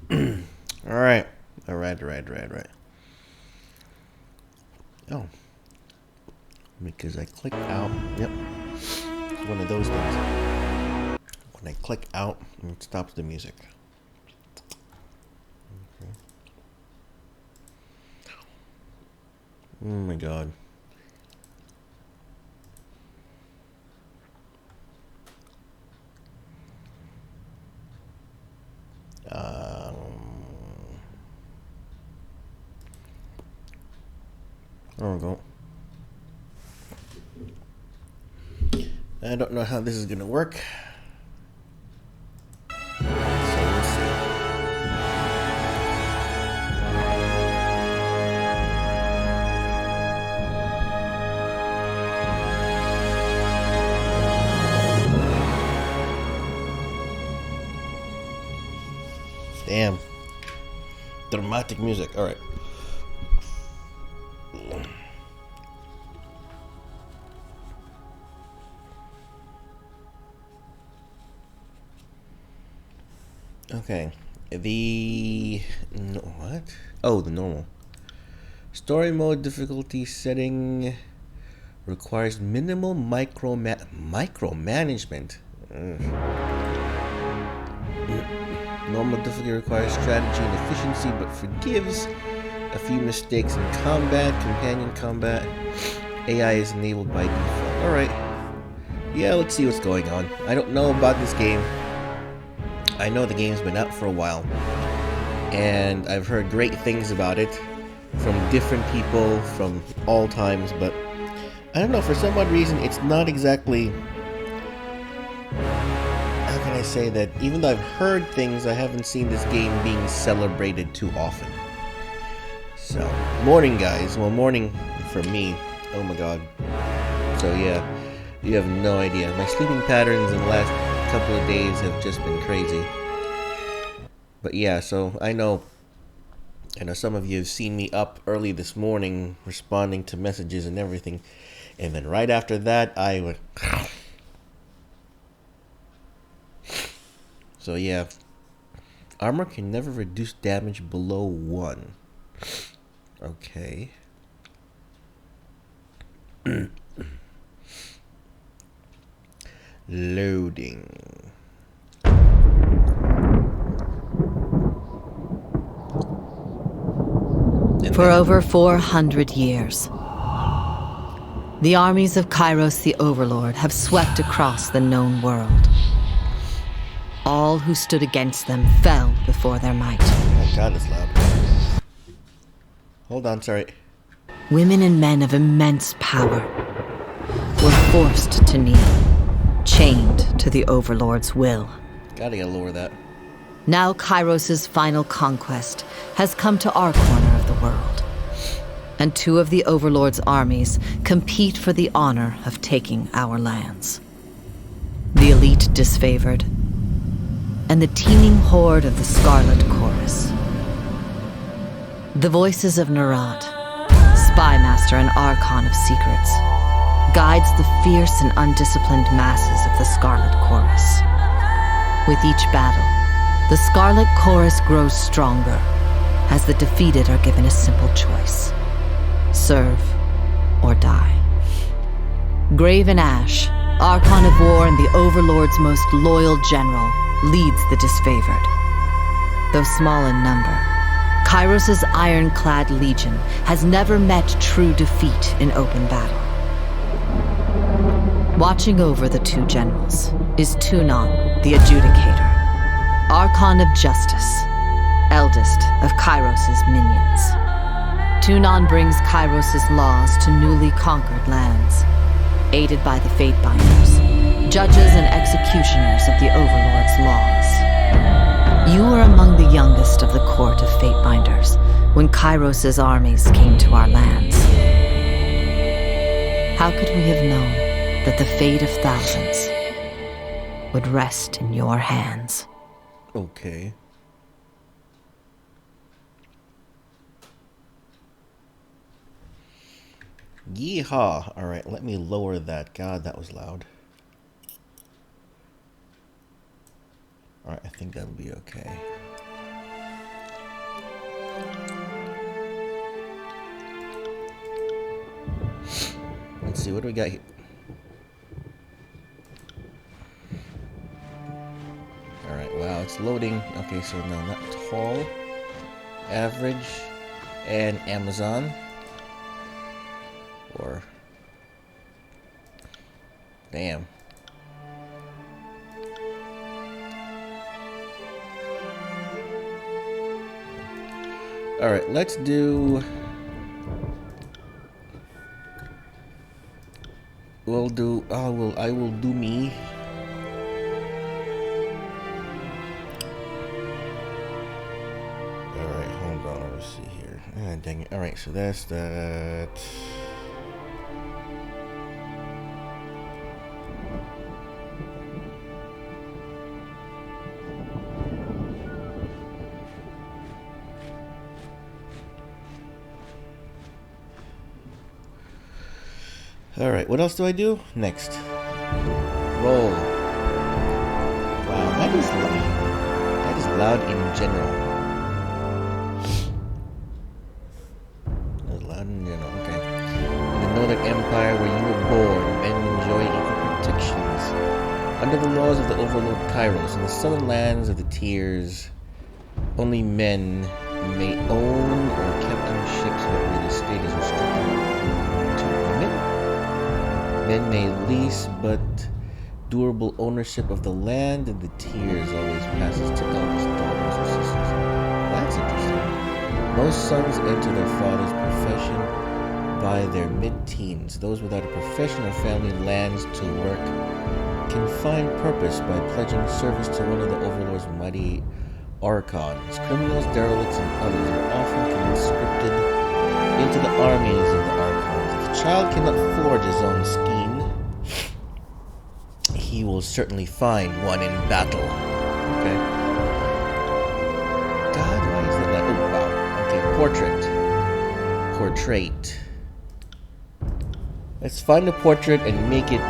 Alright. Alright. Oh. Because I clicked out. Yep. It's one of those things. When I click out, it stops the music. Okay. Oh my god. There we go. I don't know how this is gonna work. So we'll see. Damn. Dramatic music. Alright. Okay. What? Oh, the normal. Story mode difficulty setting requires minimal micromanagement. Normal difficulty requires strategy and efficiency, but forgives a few mistakes in combat, companion combat. AI is enabled by default. Alright. Yeah, let's see what's going on. I don't know about this game. I know the game's been out for a while, and I've heard great things about it from different people from all times, but I don't know, for some odd reason, it's not exactly... How can I say that? Even though I've heard things, I haven't seen this game being celebrated too often. So, morning guys. Well, morning for me. Oh my god. So yeah, you have no idea. My sleeping patterns in the last couple of days have just been crazy. But yeah, so I know some of you have seen me up early this morning responding to messages and everything, and then right after that I would... So yeah, armor can never reduce damage below 1. Okay. Loading. For over 400 years, the armies of Kairos the Overlord have swept across the known world. All who stood against them fell before their might. Oh god, it's loud. Hold on, sorry. Women and men of immense power were forced to kneel, chained to the Overlord's will. Gotta lower that. Now Kairos' final conquest has come to our corner of the world, and 2 of the Overlord's armies compete for the honor of taking our lands. The elite Disfavored, and the teeming horde of the Scarlet Chorus. The voices of Nerat, spy master and archon of secrets, guides the fierce and undisciplined masses of the Scarlet Chorus. With each battle, the Scarlet Chorus grows stronger, as the defeated are given a simple choice: serve or die. Graven Ash, Archon of War and the Overlord's most loyal general, leads the Disfavored. Though small in number, Kairos' ironclad legion has never met true defeat in open battle. Watching over the 2 generals is Tunon, the Adjudicator, Archon of Justice, eldest of Kairos' minions. Tunon brings Kairos' laws to newly conquered lands, aided by the Fatebinders, judges and executioners of the Overlord's laws. You were among the youngest of the court of Fatebinders when Kairos' armies came to our lands. How could we have known that the fate of thousands would rest in your hands? Okay. Yeehaw! Alright, let me lower that. God, that was loud. Alright, I think that'll be okay. What do we got here? Alright, wow, it's loading. Okay, so no, not tall. Average. And Amazon. Or... Damn. Alright, let's do... I will do me. Alright, hold on, let's see here. Ah, dang it. Alright, so that's that. Alright, what else do I do? Next. Roll. Wow, that is loud. That is loud in general. That is loud in general, okay. In the Northern Empire where you were born, men enjoy equal protections. Under the laws of the Overlord Kairos, in the southern lands of the Tiers, only men may own or captain ships, but real estate is restricted to women. Men may lease, but durable ownership of the land and the Tiers always passes to eldest daughters or sisters. That's interesting. Most sons enter their father's profession by their mid-teens. Those without a profession or family lands to work can find purpose by pledging service to one of the Overlord's mighty archons. Criminals, derelicts, and others are often conscripted into the armies of the archons. If a child cannot forge his own skein, he will certainly find one in battle. Okay. God, why is that? Oh, wow. Okay, portrait. Let's find a portrait and make it...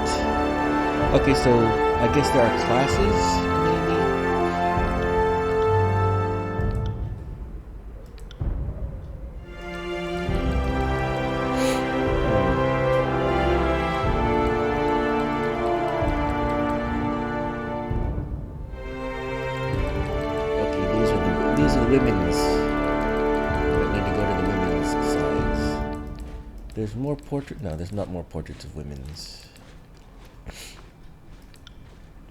Okay, so I guess there are classes, maybe? These are the women's. I need to go to the women's sides. There's more portrait. No, there's not more portraits of women's.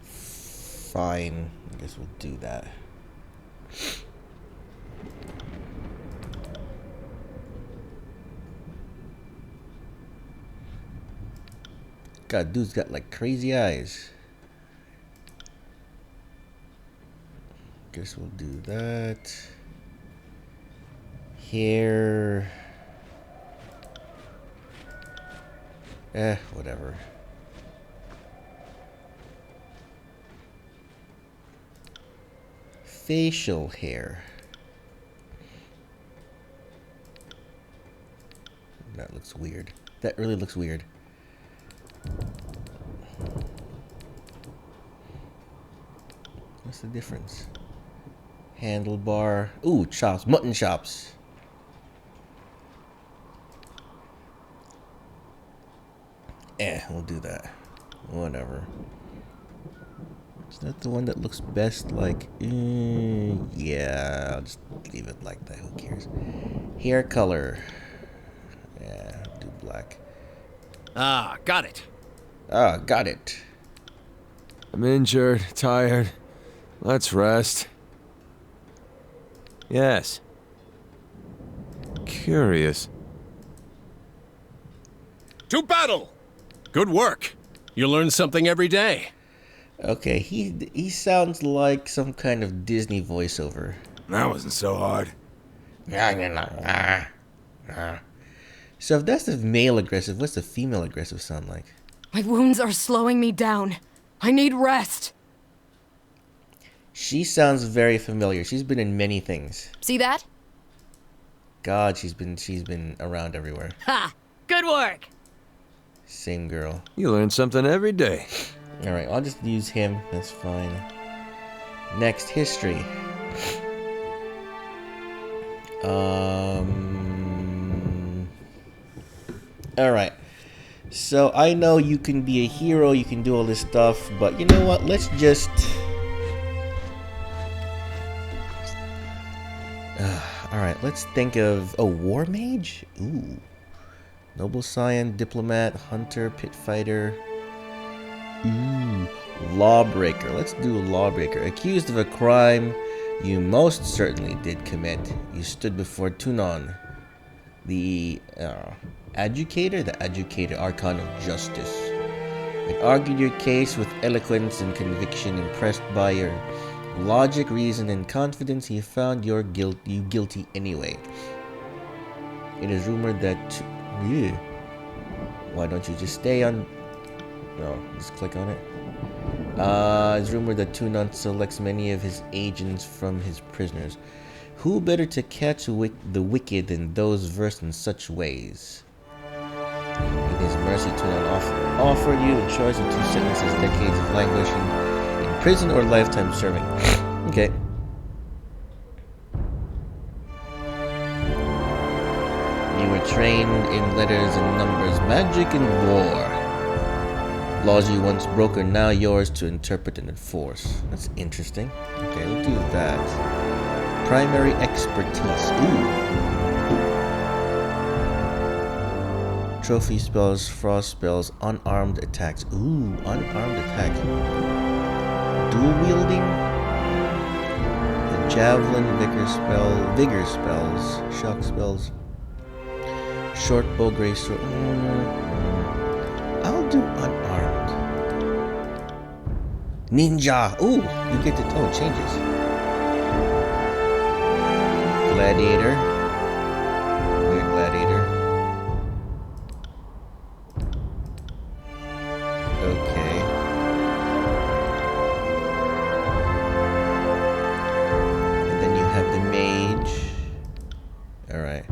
Fine. I guess we'll do that. God, dude's got like crazy eyes. Guess we'll do that. Here. Whatever. Facial hair. That looks weird. That really looks weird. What's the difference? Handlebar. Ooh, chops. Mutton chops. We'll do that. Whatever. Is that the one that looks best? Like, yeah, I'll just leave it like that. Who cares? Hair color. Yeah, do black. Ah, got it. Ah, got it. I'm injured, tired. Let's rest. Yes. Curious. To battle! Good work. You learn something every day. Okay, he sounds like some kind of Disney voiceover. That wasn't so hard. So if that's the male aggressive, what's the female aggressive sound like? My wounds are slowing me down. I need rest. She sounds very familiar. She's been in many things. See that? God, she's been around everywhere. Ha! Good work. Same girl. You learn something every day. Alright, I'll just use him. That's fine. Next, history. Alright. So I know you can be a hero, you can do all this stuff, but you know what? Let's just... Alright, let's think of... Oh, War Mage? Ooh. Noble Scion, Diplomat, Hunter, Pit Fighter. Ooh. Lawbreaker. Let's do Lawbreaker. Accused of a crime you most certainly did commit. You stood before Tunon, the Adjudicator, Archon of Justice. You argued your case with eloquence and conviction. Impressed by your logic, reason, and confidence, he found you guilty anyway. It is rumored that... Why don't you just stay on... No, just click on it. It's rumored that Tunon selects many of his agents from his prisoners. Who better to catch the wicked than those versed in such ways? In his mercy, Tunon offered you a choice of 2 sentences: decades of languishing in prison or lifetime serving. Okay. You were trained in letters and numbers, magic and war. Laws you once broke are now yours to interpret and enforce. That's interesting. Okay, we'll do that. Primary expertise. Ooh. Trophy spells, frost spells, unarmed attacks. Ooh, unarmed attacks. Dual wielding. The javelin, vigor spells, shock spells. Short bow, grace sword. I'll do unarmed. Ninja. Ooh, you get to... Oh, it changes. Gladiator. Weird gladiator. Okay. And then you have the mage. Alright.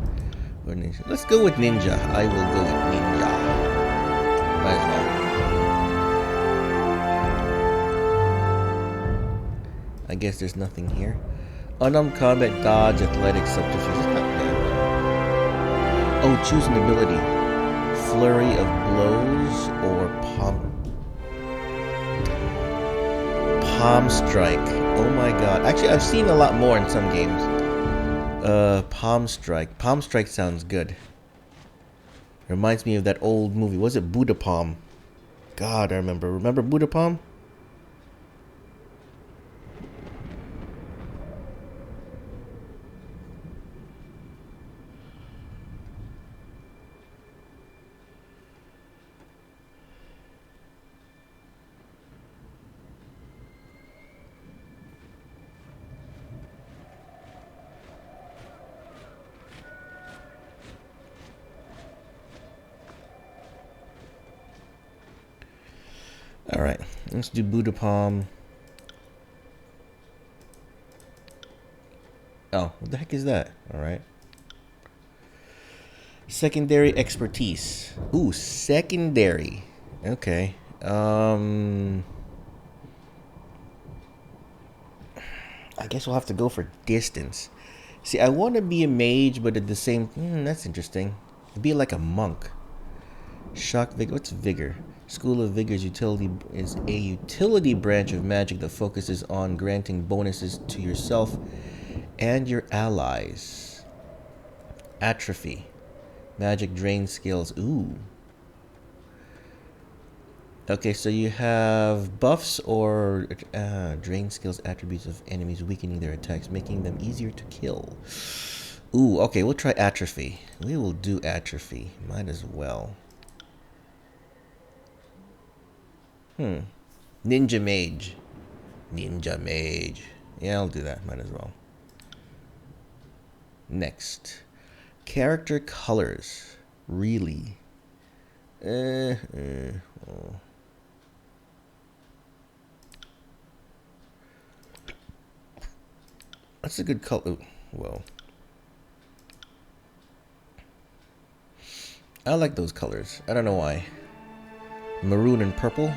Let's go with ninja. I will go with ninja. Might as well. I guess there's nothing here. Unarmed combat, dodge, athletics, subterfuge. It's not bad. Oh, choose an ability. Flurry of blows or palm strike. Oh my god. Actually, I've seen a lot more in some games. Palm strike. Palm strike sounds good. Reminds me of that old movie. Was it Buddha Palm? God, I remember. Remember Buddha Palm? Alright, let's do Buddha Palm. Oh, what the heck is that? Alright. Secondary expertise. Ooh, secondary. Okay. I guess we'll have to go for distance. See, I want to be a mage, but at the same... that's interesting. Be like a monk. Shock vigor. What's vigor? School of Vigor is a utility branch of magic that focuses on granting bonuses to yourself and your allies. Atrophy. Magic drain skills. Ooh. Okay, so you have buffs or drain skills attributes of enemies, weakening their attacks, making them easier to kill. Ooh, okay, we'll try atrophy. We will do atrophy. Might as well. Ninja Mage. Ninja Mage. Yeah, I'll do that. Might as well. Next. Character colors. Really? Oh. That's a good color. Well. I like those colors. I don't know why. Maroon and purple.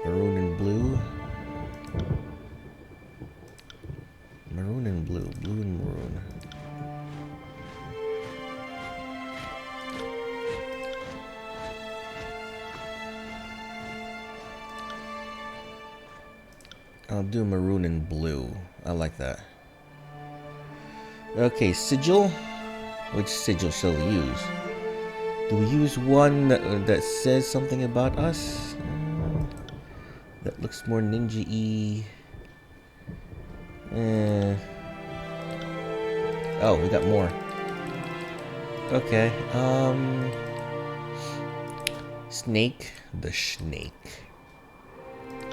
Maroon and blue. Maroon and blue. Blue and maroon. I'll do maroon and blue. I like that. Okay, sigil. Which sigil shall we use? Do we use one that says something about us? That looks more ninja-y. Oh, we got more. Okay, snake. The snake.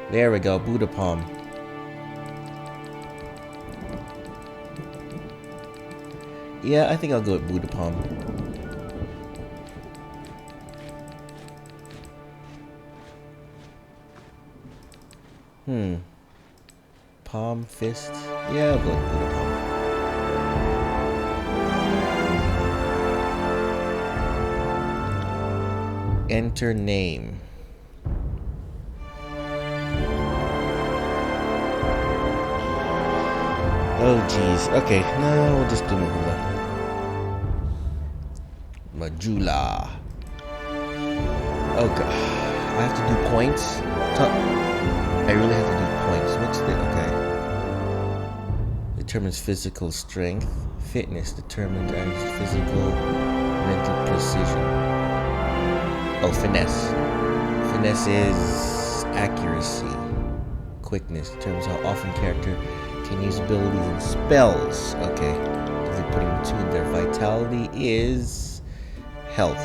There we go, Buddha palm. Yeah, I think I'll go with Buddha palm. Palm, fist. Yeah, I'll go with Buddha palm. Enter name. Oh jeez. Okay, no, we'll just do Mahula. Majula. Oh god. I have to do points? I really have to do points. What's the... Okay. Determines physical strength. Fitness determines physical, mental precision. Oh, finesse. Finesse is accuracy. Quickness determines how often character can use abilities and spells. Okay. So they're putting two in there. Vitality is health.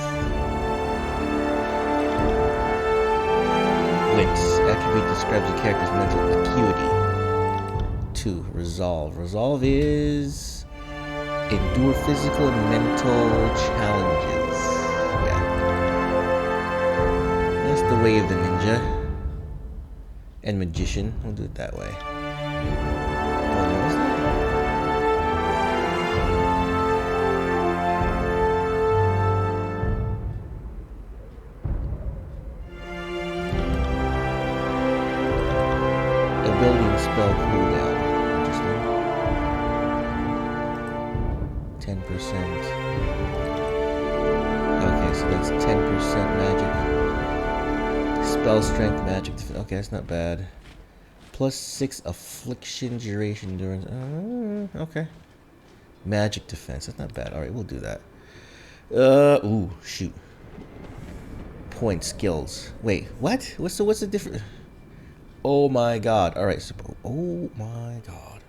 Wits. Attribute describes a character's mental acuity. 2. Resolve. Resolve is endure physical and mental challenges. Yeah. That's the way of the ninja. And magician. We'll do it that way. Ability and spell cooldown. Interesting. 10%. Okay, so that's 10% magic. Spell strength, magic. Okay, that's not bad. Plus 6 affliction, duration, endurance. Okay. Magic defense. That's not bad. Alright, we'll do that. Ooh, shoot. Point skills. Wait, what? What's the difference? Oh my god. Alright, so, oh my god.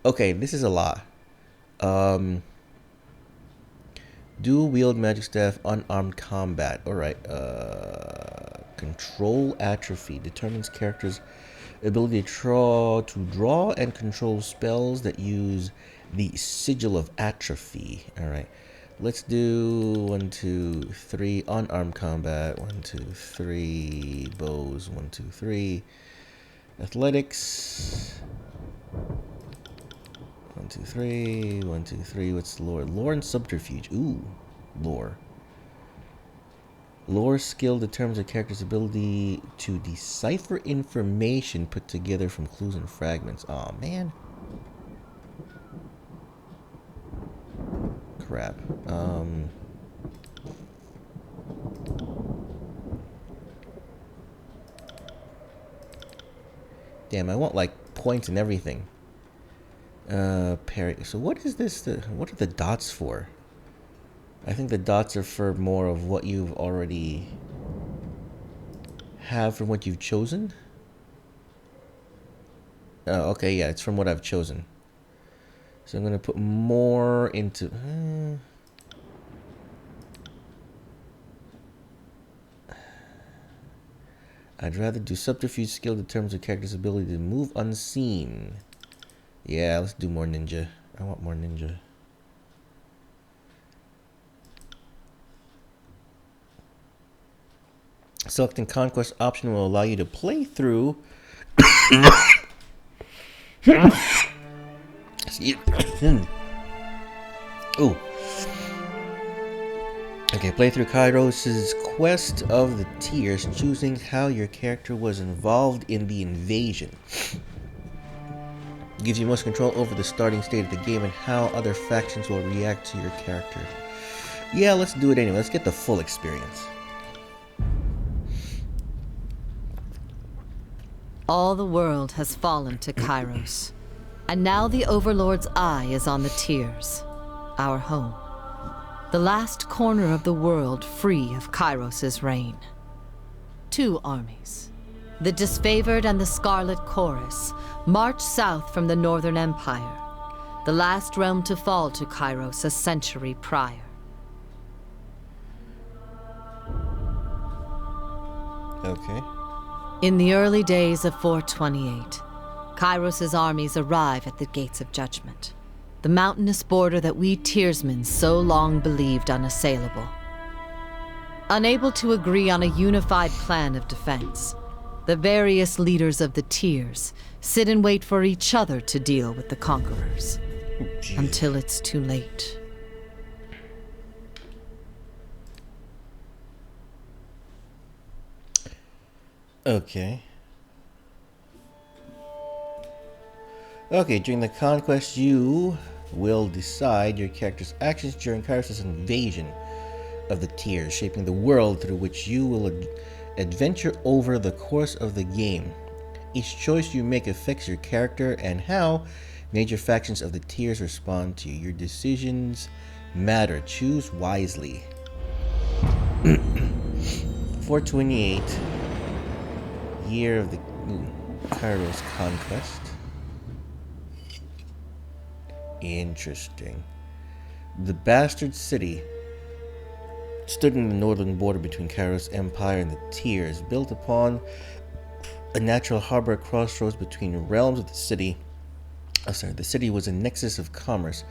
Okay, this is a lot. Dual wield magic staff, unarmed combat. Alright, control atrophy. Determines character's ability to draw and control spells that use the sigil of atrophy. Alright. Let's do 1, 2, 3 unarmed combat. 1, 2, 3 bows. 1, 2, 3 athletics. 1, 2, 3. 1, 2, 3. What's lore? Lore and subterfuge. Ooh, lore. Lore skill determines a character's ability to decipher information put together from clues and fragments. Aw, man. Crap. Damn, I want like points and everything. Parry. So what is this? What are the dots for? I think the dots are for more of what you've already have from what you've chosen. Oh, okay, yeah, it's from what I've chosen. So I'm gonna put more into. I'd rather do subterfuge skill determines a character's ability to move unseen. Yeah, let's do more ninja. I want more ninja. Selecting conquest option will allow you to play through. Ooh. Okay, play through Kairos' quest of the Tears, choosing how your character was involved in the invasion. Gives you most control over the starting state of the game and how other factions will react to your character. Yeah, let's do it anyway. Let's get the full experience. All the world has fallen to Kairos. And now the Overlord's eye is on the Tears, our home. The last corner of the world free of Kairos' reign. 2 armies, the Disfavored and the Scarlet Chorus, march south from the Northern Empire, the last realm to fall to Kairos a century prior. Okay. In the early days of 428, Kairos' armies arrive at the Gates of Judgment, the mountainous border that we Tearsmen so long believed unassailable. Unable to agree on a unified plan of defense, the various leaders of the Tears sit and wait for each other to deal with the conquerors. Until it's too late. Okay. Okay, during the conquest, you will decide your character's actions during Kairos' invasion of the Tears, shaping the world through which you will adventure over the course of the game. Each choice you make affects your character and how major factions of the Tears respond to you. Your decisions matter. Choose wisely. 428, year of the Kairos conquest. Interesting. The bastard city stood in the northern border between Kairos Empire and the Tears, built upon a natural harbor crossroads between realms of the city. The city was a nexus of commerce.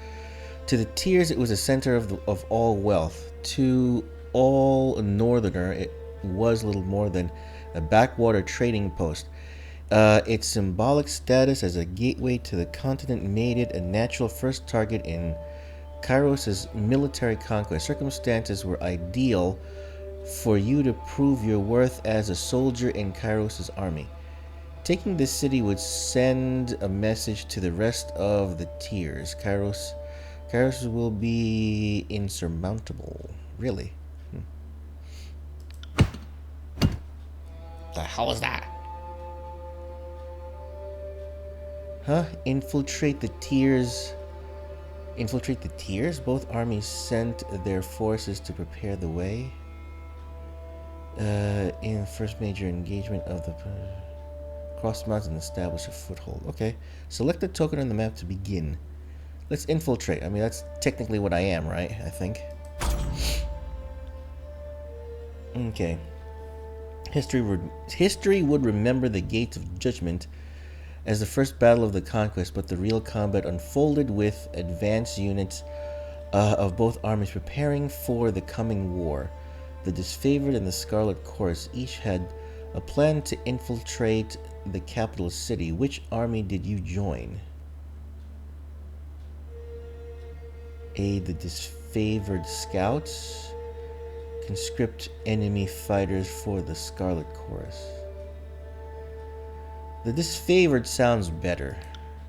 To the Tears, it was a center of all wealth. To all northerner, it was little more than a backwater trading post. Its symbolic status as a gateway to the continent made it a natural first target in Kairos' military conquest. Circumstances were ideal for you to prove your worth as a soldier in Kairos' army. Taking this city would send a message to the rest of the Tears. Kairos will be insurmountable. Really? The hell is that? Huh? Infiltrate the Tears. Infiltrate the Tears? Both armies sent their forces to prepare the way. In first major engagement of the cross mountains and establish a foothold. Okay. Select a token on the map to begin. Let's infiltrate. I mean, that's technically what I am, right? I think. Okay. History would remember the Gates of Judgment as the first battle of the conquest, but the real combat unfolded with advanced units of both armies preparing for the coming war. The Disfavored and the Scarlet Chorus each had a plan to infiltrate the capital city. Which army did you join? Aid the Disfavored Scouts. Conscript enemy fighters for the Scarlet Chorus. The Disfavored sounds better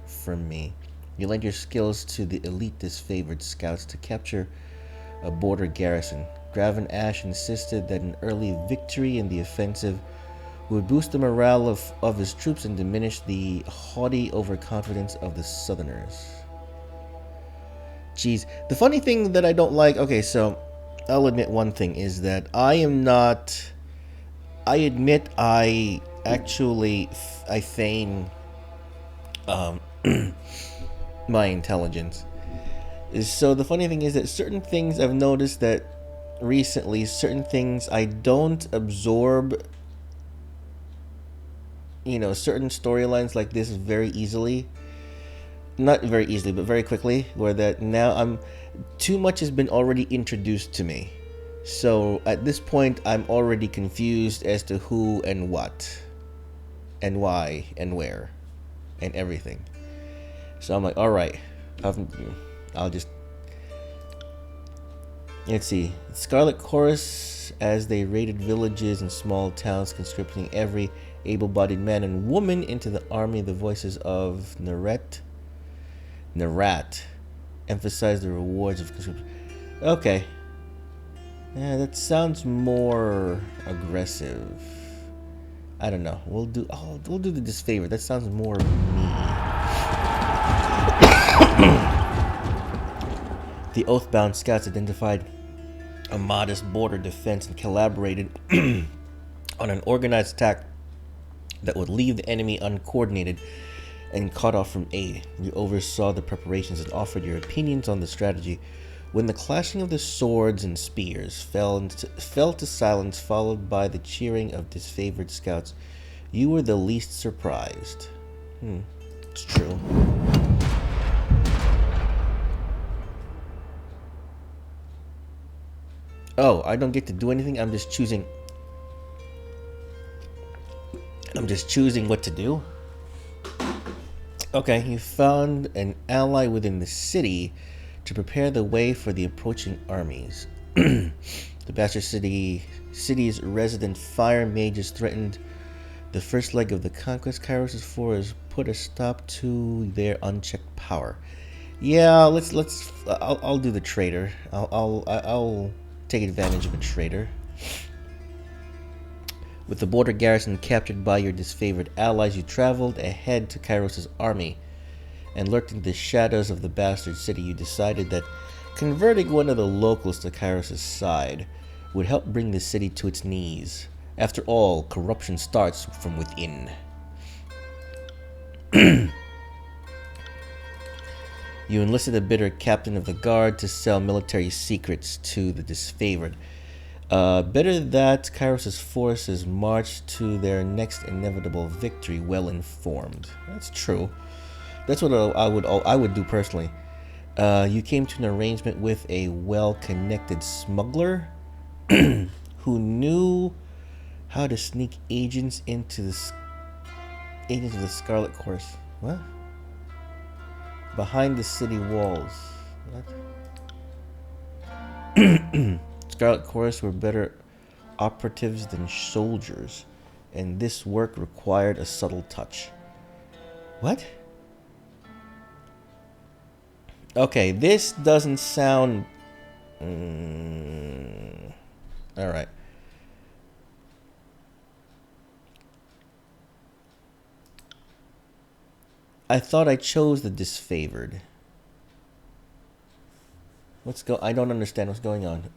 for me. You lend your skills to the elite Disfavored Scouts to capture a border garrison. Graven Ash insisted that an early victory in the offensive would boost the morale of his troops and diminish the haughty overconfidence of the Southerners. Jeez. The funny thing that I don't like... Okay, so I'll admit one thing is that I am not... I admit I feign my intelligence. So the funny thing is that certain things I've noticed that recently, certain things I don't absorb, certain storylines like this very easily. Not very easily, but very quickly, where that now too much has been already introduced to me. So at this point, I'm already confused as to who and what and why and where and everything. So I'm like, all right, I'll just... Let's see. Scarlet Chorus, as they raided villages and small towns, conscripting every able-bodied man and woman into the army. The voices of Narat emphasize the rewards of conscription. Okay. Yeah, that sounds more aggressive. I don't know. We'll do the disfavored. That sounds more me. The Oathbound scouts identified a modest border defense and collaborated on an organized attack that would leave the enemy uncoordinated and cut off from aid. You oversaw the preparations and offered your opinions on the strategy. When the clashing of the swords and spears fell to silence, followed by the cheering of disfavored scouts, you were the least surprised. It's true. Oh, I don't get to do anything. I'm just choosing what to do. Okay, you found an ally within the city to prepare the way for the approaching armies. The Bastard City's resident fire mages threatened the first leg of the conquest. Kairos' forces put a stop to their unchecked power. Yeah, I'll do the traitor. I'll take advantage of a traitor. With the border garrison captured by your disfavored allies, you traveled ahead to Kairos' army and lurked in the shadows of the Bastard City. You decided that converting one of the locals to Kairos' side would help bring the city to its knees. After all, corruption starts from within. You enlisted a bitter captain of the guard to sell military secrets to the disfavored. Better that Kairos' forces marched to their next inevitable victory well informed. That's true. That's what I would do personally. You came to an arrangement with a well-connected smuggler who knew how to sneak agents into the Scarlet Course. What? Behind the city walls. What? Scarlet Course were better operatives than soldiers, and this work required a subtle touch. What? Okay, this doesn't sound... Alright. I thought I chose the disfavored. I don't understand what's going on.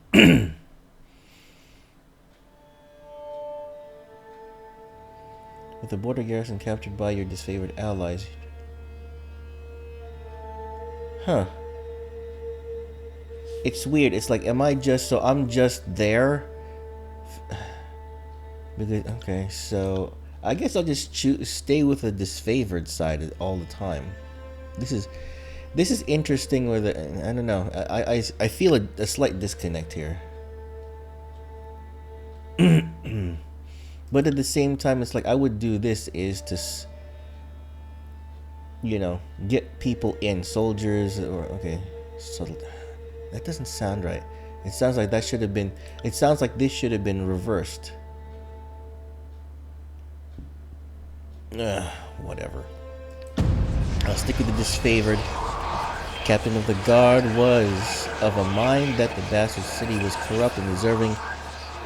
With the border garrison captured by your disfavored allies. Huh. It's weird. It's like, I'm just there? Okay, so I guess I'll just stay with the disfavored side all the time. This is interesting with it. I don't know. I feel a slight disconnect here. But at the same time, it's like I would do this is to, get people in, soldiers or okay, subtle. That doesn't sound right. It sounds like this should have been reversed. Whatever. I'll stick with the disfavored. Captain of the guard was of a mind that the Bastard City was corrupt and deserving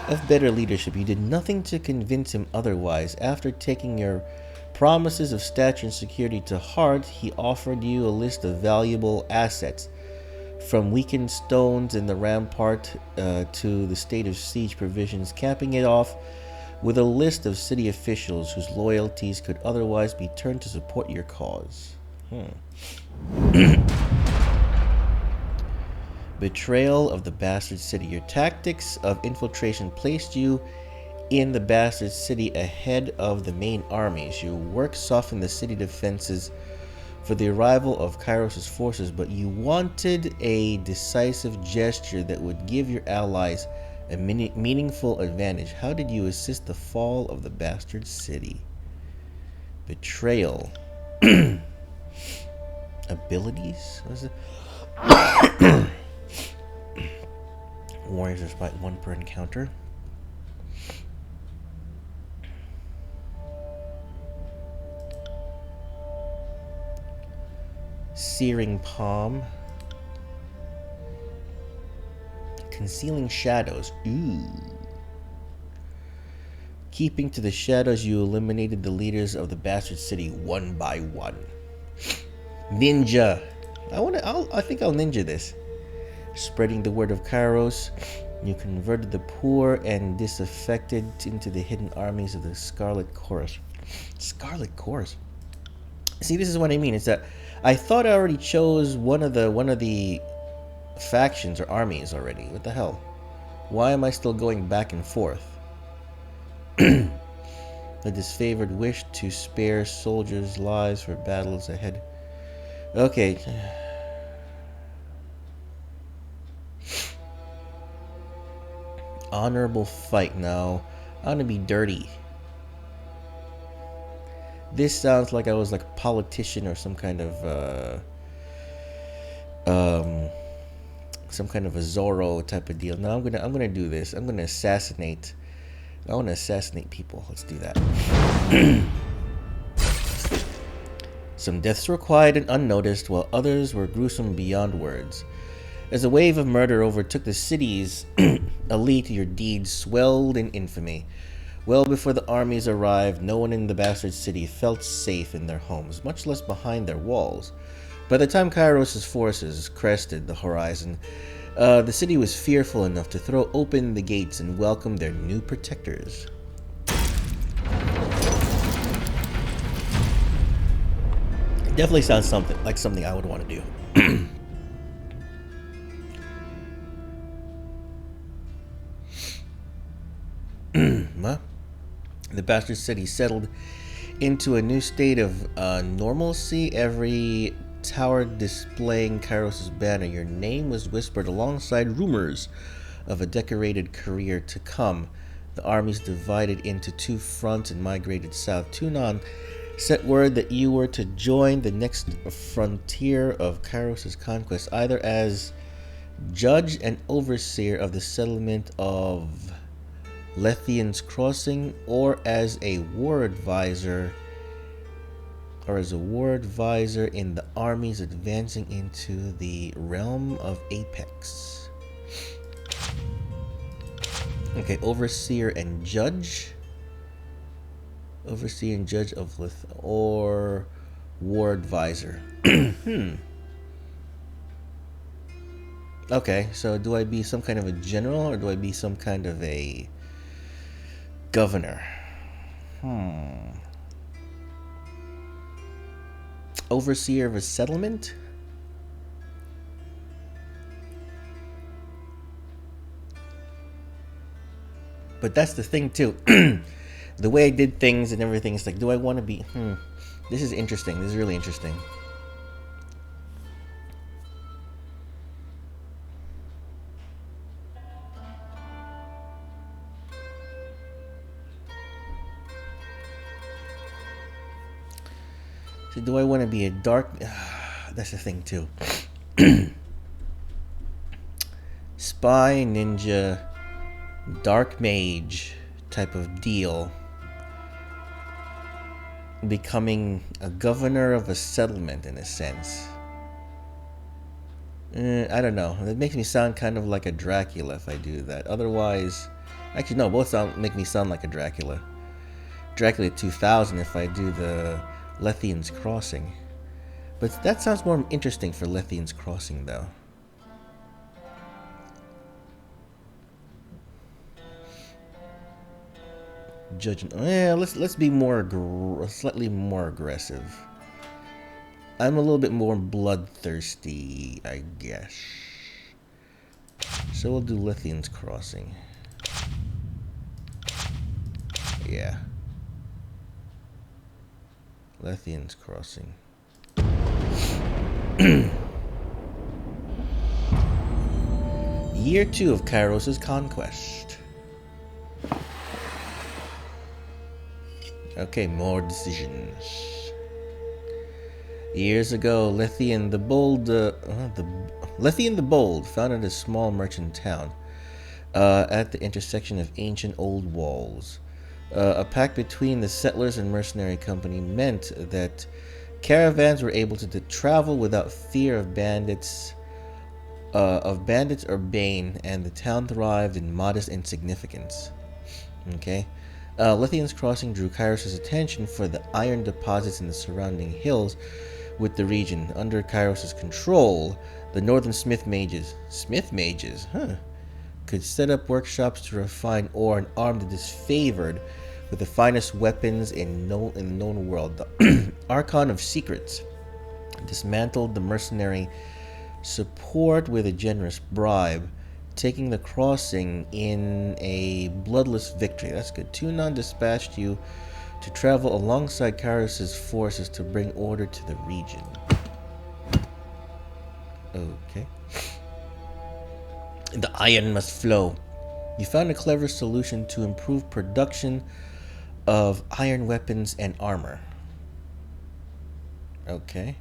of better leadership. You did nothing to convince him otherwise. After taking your promises of stature and security to heart, he offered you a list of valuable assets, from weakened stones in the rampart to the state of siege provisions, capping it off with a list of city officials whose loyalties could otherwise be turned to support your cause. Betrayal of the Bastard City. Your tactics of infiltration placed you in the Bastard City ahead of the main armies. Your work softened the city defenses for the arrival of Kairos' forces, but you wanted a decisive gesture that would give your allies a meaningful advantage. How did you assist the fall of the Bastard City? Betrayal. Abilities? What is it? Warriors fight 1 per encounter. Searing Palm. Concealing Shadows. Ooh. Keeping to the shadows, you eliminated the leaders of the bastard city one by one. Ninja. I think I'll ninja this. Spreading the word of Kairos, you converted the poor and disaffected into the hidden armies of the Scarlet Chorus. Scarlet Chorus. See, this is what I mean. It's that I thought I already chose one of the factions or armies already. What the hell? Why am I still going back and forth? The disfavored wish to spare soldiers' lives for battles ahead. Okay. Honorable fight now. I want to be dirty. This sounds like I was like a politician or some kind of a Zorro type of deal. No, I'm gonna do this. I'm gonna assassinate. I want to assassinate people. Let's do that. Some deaths were quiet and unnoticed, while others were gruesome beyond words. As a wave of murder overtook the city's elite, your deeds swelled in infamy. Well before the armies arrived, no one in the bastard city felt safe in their homes, much less behind their walls. By the time Kairos' forces crested the horizon, the city was fearful enough to throw open the gates and welcome their new protectors. Definitely sounds something I would want to do. Well, the bastard city settled into a new state of normalcy. Every tower displaying Kairos' banner, your name was whispered alongside rumors of a decorated career to come. The armies divided into two fronts and migrated south. Tunon sent word that you were to join the next frontier of Kairos' conquest, either as judge and overseer of the settlement of Lethian's Crossing, or as a war advisor, in the armies advancing into the realm of Apex. Okay, overseer and judge. Overseer and judge of or war advisor. Okay, so do I be some kind of a general or do I be some kind of a governor? Overseer of a settlement? But that's the thing too. The way I did things and everything, it's like, do I want to be... This is interesting. This is really interesting. So do I want to be a dark... That's the thing too. Spy, ninja, dark mage type of deal. Becoming a governor of a settlement in a sense. I don't know. That makes me sound kind of like a Dracula if I do that. Otherwise... Actually, no, both make me sound like a Dracula. Dracula 2000 if I do the Lethian's Crossing. But that sounds more interesting for Lethian's Crossing, though. Judging, yeah, let's be slightly more aggressive. I'm a little bit more bloodthirsty, I guess. So we'll do Lethian's Crossing. Yeah. Lethian's Crossing. Year 2 of Kairos' conquest. Okay, more decisions. Years ago, Lethian the Bold founded a small merchant town at the intersection of ancient old walls. A pact between the settlers and mercenary company meant that caravans were able to travel without fear of bandits or bane, and the town thrived in modest insignificance. Okay. Lithian's crossing drew Kairos' attention for the iron deposits in the surrounding hills with the region. Under Kairos' control, the northern Smith mages, could set up workshops to refine ore and arm the disfavored with the finest weapons in the known world. The Archon of Secrets dismantled the mercenary support with a generous bribe, taking the crossing in a bloodless victory. That's good. Tunon dispatched you to travel alongside Kairos' forces to bring order to the region. Okay. The iron must flow. You found a clever solution to improve production of iron weapons and armor. Okay.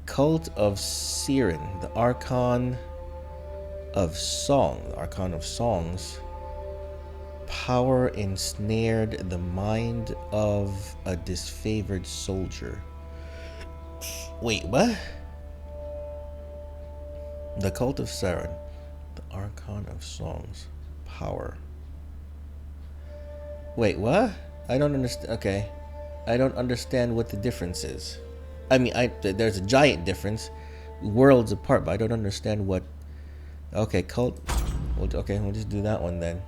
Cult of Siren, the Archon of Songs. Power ensnared the mind of a disfavored soldier. Wait, what? The Cult of Siren, the Archon of Songs. Power. Wait, what? I don't understand. Okay. I don't understand what the difference is. I mean, there's a giant difference, worlds apart, but I don't understand what. Okay, cult. Okay, we'll just do that one then.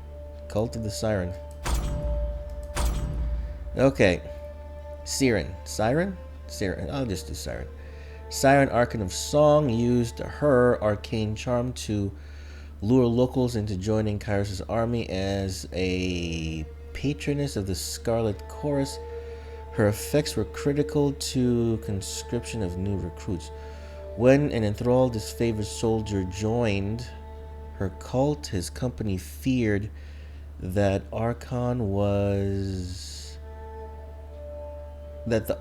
Cult of the Siren. Okay. Siren. I'll just do Siren. Siren, Archon of Song, used her arcane charm to lure locals into joining Kairos' army as a patroness of the Scarlet Chorus. Her effects were critical to conscription of new recruits. When an enthralled disfavored soldier joined her cult, his company feared that the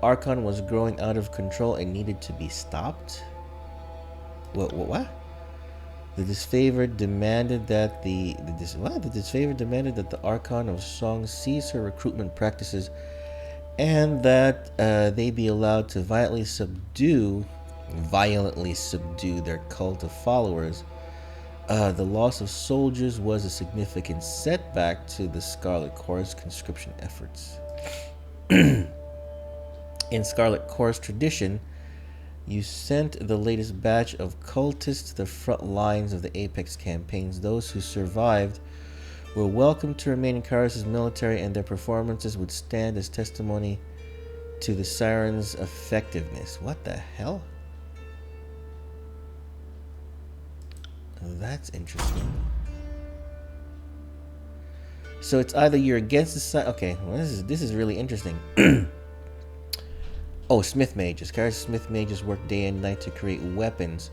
Archon was growing out of control and needed to be stopped. What? The disfavored demanded that the Archon of Song cease her recruitment practices and that they be allowed to violently subdue their cult of followers. The loss of soldiers was a significant setback to the Scarlet Chorus conscription efforts. In Scarlet Chorus tradition, you sent the latest batch of cultists to the front lines of the Apex campaigns. Those who survived were welcome to remain in Kairos' military, and their performances would stand as testimony to the Siren's effectiveness. What the hell? That's interesting. So it's either you're against the Siren. Okay, well, this is really interesting. Oh, Smith Mages. Kairos' Smith Mages worked day and night to create weapons.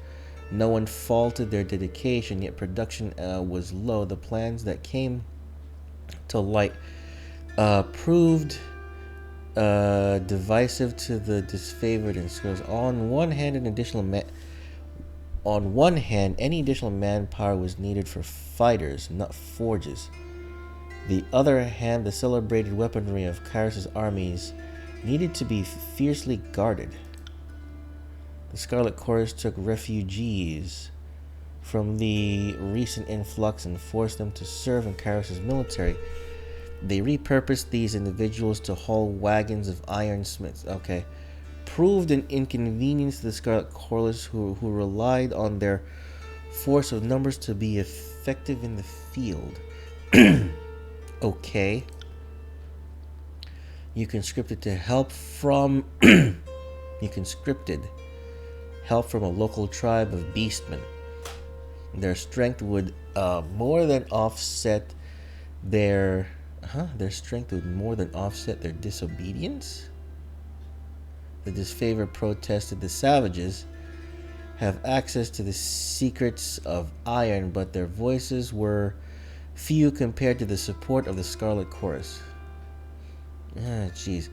No one faulted their dedication, yet production was low. The plans that came to light proved divisive to the disfavored and schools. On one hand, any additional manpower was needed for fighters, not forges. The other hand, the celebrated weaponry of Kairos' armies needed to be fiercely guarded. The Scarlet Chorus took refugees from the recent influx and forced them to serve in Kairos' military. They repurposed these individuals to haul wagons of ironsmiths. Okay. Proved an inconvenience to the Scarlet Chorus, who relied on their force of numbers to be effective in the field. Okay. You conscripted help from a local tribe of beastmen. Their strength would more than offset their disobedience. The disfavored protested the savages have access to the secrets of iron, but their voices were few compared to the support of the Scarlet Chorus. Ah, jeez.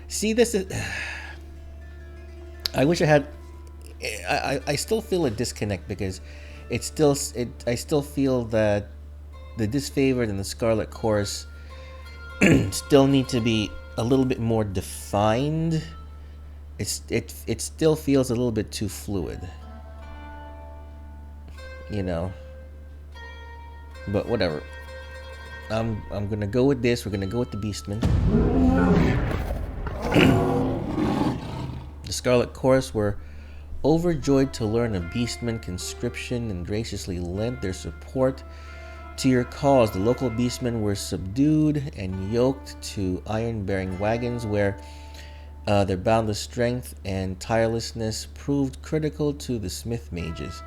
See, this is. I wish I had. I still feel a disconnect because I still feel that the disfavored and the Scarlet Chorus still need to be a little bit more defined. It still feels a little bit too fluid, you know. But whatever. I'm gonna go with this. We're gonna go with the Beastmen. The Scarlet Chorus were overjoyed to learn of Beastmen conscription and graciously lent their support to your cause. The local Beastmen were subdued and yoked to iron-bearing wagons where their boundless strength and tirelessness proved critical to the Smith mages.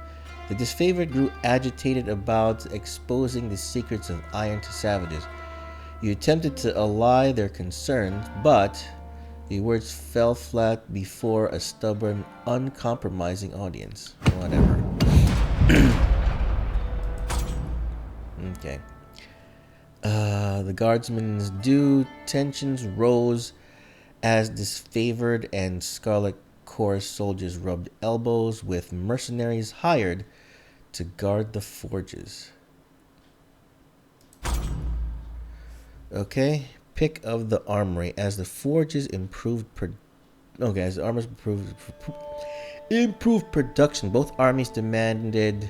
The Disfavored grew agitated about exposing the secrets of iron to savages. You attempted to allay their concerns, but the words fell flat before a stubborn, uncompromising audience. Whatever. Okay. The guardsmen's due tensions rose as Disfavored and Scarlet Chorus soldiers rubbed elbows with mercenaries hired to guard the forges. Okay. Pick of the armory as the forges improved. As the armors improved production, both armies demanded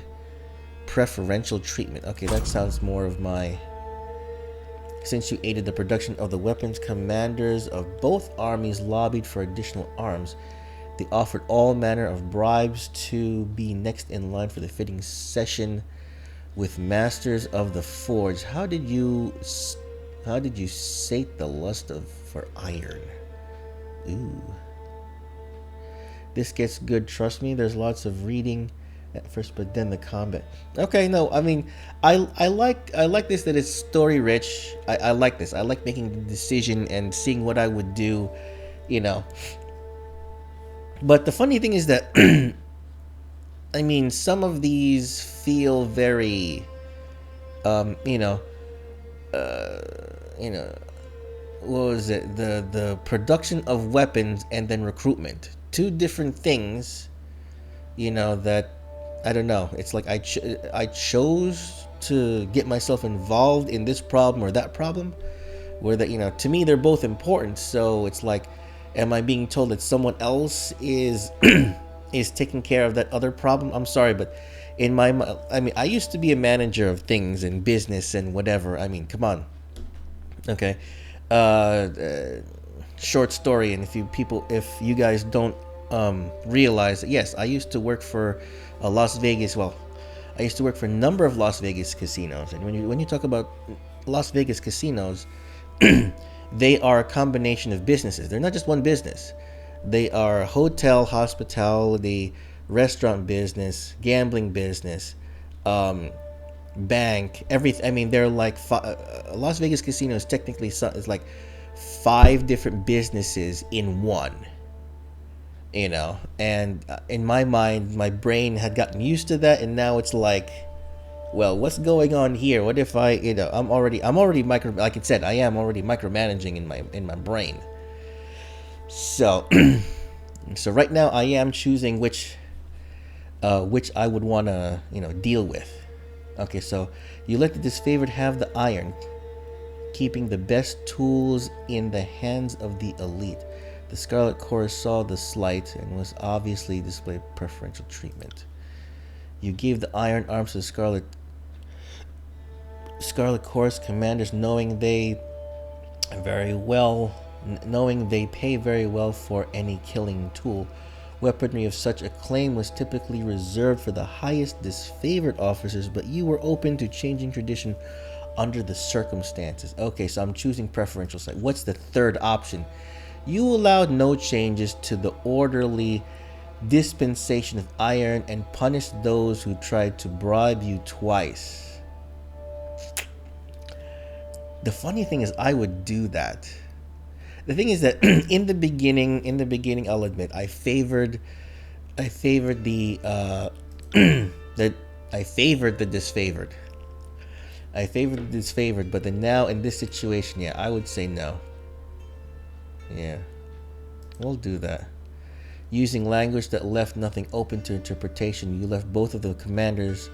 preferential treatment. Okay, that sounds more of my. Since you aided the production of the weapons, commanders of both armies lobbied for additional arms. They offered all manner of bribes to be next in line for the fitting session with masters of the forge. How did you sate the lust for iron? Ooh. This gets good, trust me. There's lots of reading at first, but then the combat. Okay, no, I mean, I like this, that it's story rich. I like this. I like making the decision and seeing what I would do, you know. But the funny thing is that I mean, some of these feel very what was it? The production of weapons and then recruitment. Two different things, that I don't know. It's like I chose to get myself involved in this problem or that problem, where that to me they're both important. So it's like, am I being told that someone else is is taking care of that other problem? I'm sorry, but in my mind, I mean, I used to be a manager of things in business and whatever. I mean, come on. Okay. Short story, and if you guys don't realize that, yes, I used to work for Las Vegas. Well, I used to work for a number of Las Vegas casinos, and when you talk about Las Vegas casinos, they are a combination of businesses. They're not just one business. They are hotel, hospitality, restaurant business, gambling business, bank, everything. I mean, they're like Las Vegas casinos technically is like 5 different businesses in one. And in my mind, my brain had gotten used to that, and now it's like, well, what's going on here? What if I'm already like it said, I am already micromanaging in my brain. So so right now I am choosing which I would want to deal with. Okay, so you let the Disfavored have the iron, keeping the best tools in the hands of the elite. The Scarlet Chorus saw the slight and was obviously displayed preferential treatment. You gave the iron arms to the Scarlet Chorus commanders, knowing they pay very well for any killing tool. Weaponry of such acclaim was typically reserved for the highest Disfavored officers, but you were open to changing tradition under the circumstances. Okay, so I'm choosing preferential side. What's the third option? You allowed no changes to the orderly dispensation of iron and punished those who tried to bribe you twice. The funny thing is, I would do that. The thing is that in the beginning, I'll admit I favored the Disfavored. I favored the Disfavored, but then now in this situation, yeah, I would say no. Yeah, we'll do that. Using language that left nothing open to interpretation, you let both of the commanders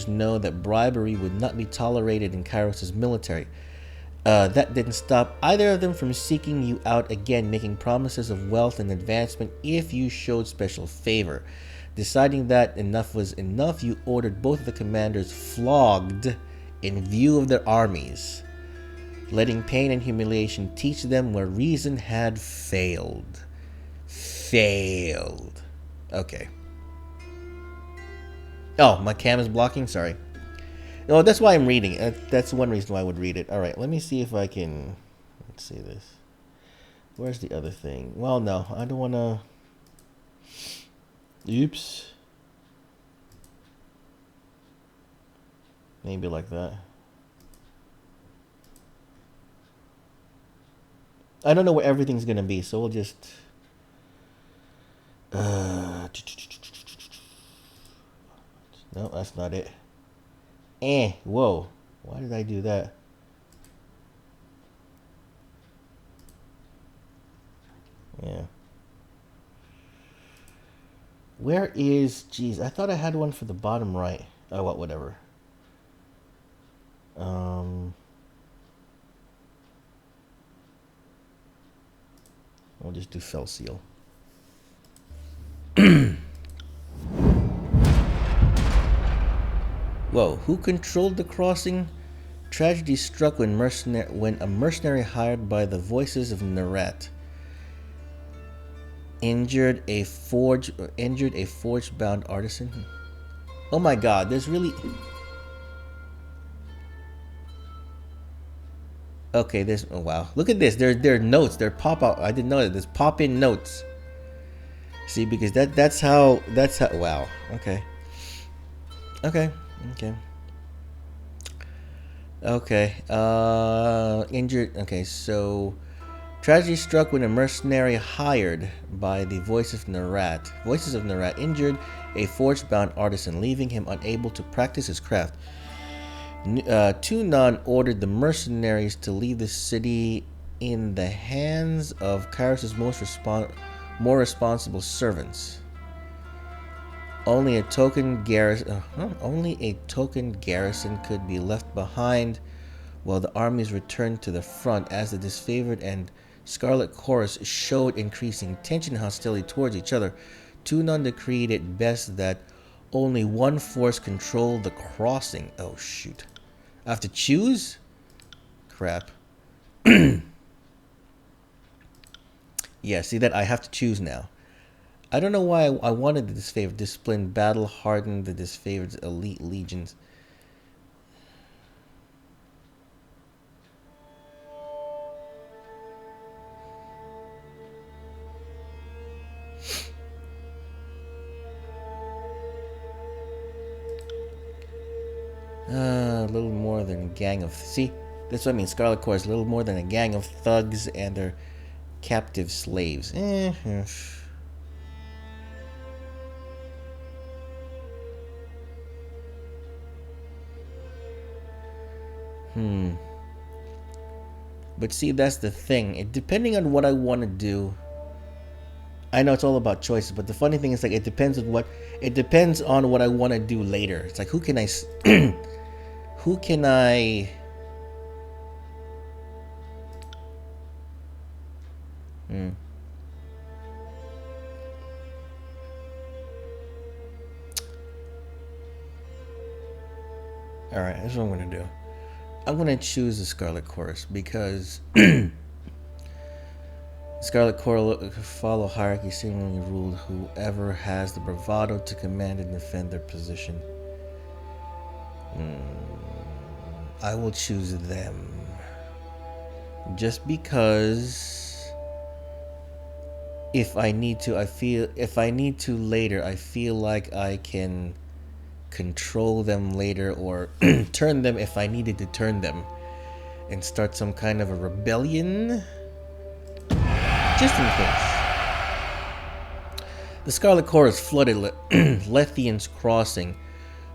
know that bribery would not be tolerated in Kairos' military. That didn't stop either of them from seeking you out again, making promises of wealth and advancement if you showed special favor. Deciding that enough was enough, you ordered both of the commanders flogged in view of their armies, letting pain and humiliation teach them where reason had failed. Okay. Oh, my cam is blocking? Sorry. No, that's why I'm reading it. That's one reason why I would read it. Alright, let me see if I can... Let's see this. Where's the other thing? Well, no, I don't want to... Oops. Maybe like that. I don't know where everything's gonna be, so we'll just... No, that's not it. Whoa. Why did I do that? Yeah. Where is... Jeez, I thought I had one for the bottom right. Oh, whatever. I'll just do fell seal. Whoa, who controlled the crossing? Tragedy struck when a mercenary hired by the voices of Nerat injured a forge-bound artisan. Oh my god, there's really... Okay, there's... Oh wow, look at this. There are notes. There pop out. I didn't know that. There's pop-in notes. See, because that's how... Wow. Okay. Injured... Okay, so... Tragedy struck when a mercenary hired by the voices of Nerat injured a forge-bound artisan, leaving him unable to practice his craft. Tunon ordered the mercenaries to leave the city in the hands of Kairos' more responsible servants. Only a token garrison could be left behind while the armies returned to the front, as the Disfavored and Scarlet Chorus showed increasing tension and hostility towards each other. Tunon decreed it best that only one force controlled the crossing. Oh shoot. I have to choose? Crap. Yeah, see that I have to choose now. I don't know why I wanted the Disfavored. Discipline, battle, harden the Disfavored's elite legions. A little more than a gang of... See? That's what I mean. Scarlet Corps is a little more than a gang of thugs and their captive slaves. But see, that's the thing. Depending on what I want to do... I know it's all about choices, but the funny thing is, like, it depends on what I want to do later. It's like, who can I Alright, that's what I'm going to do. I'm going to choose the Scarlet Chorus because Scarlet Corps follow hierarchy, seemingly ruled whoever has the bravado to command and defend their position. I will choose them. Just because if I need to later, I feel like I can control them later or turn them if I needed to turn them and start some kind of a rebellion. Just in case. The Scarlet Corps flooded Lethian's crossing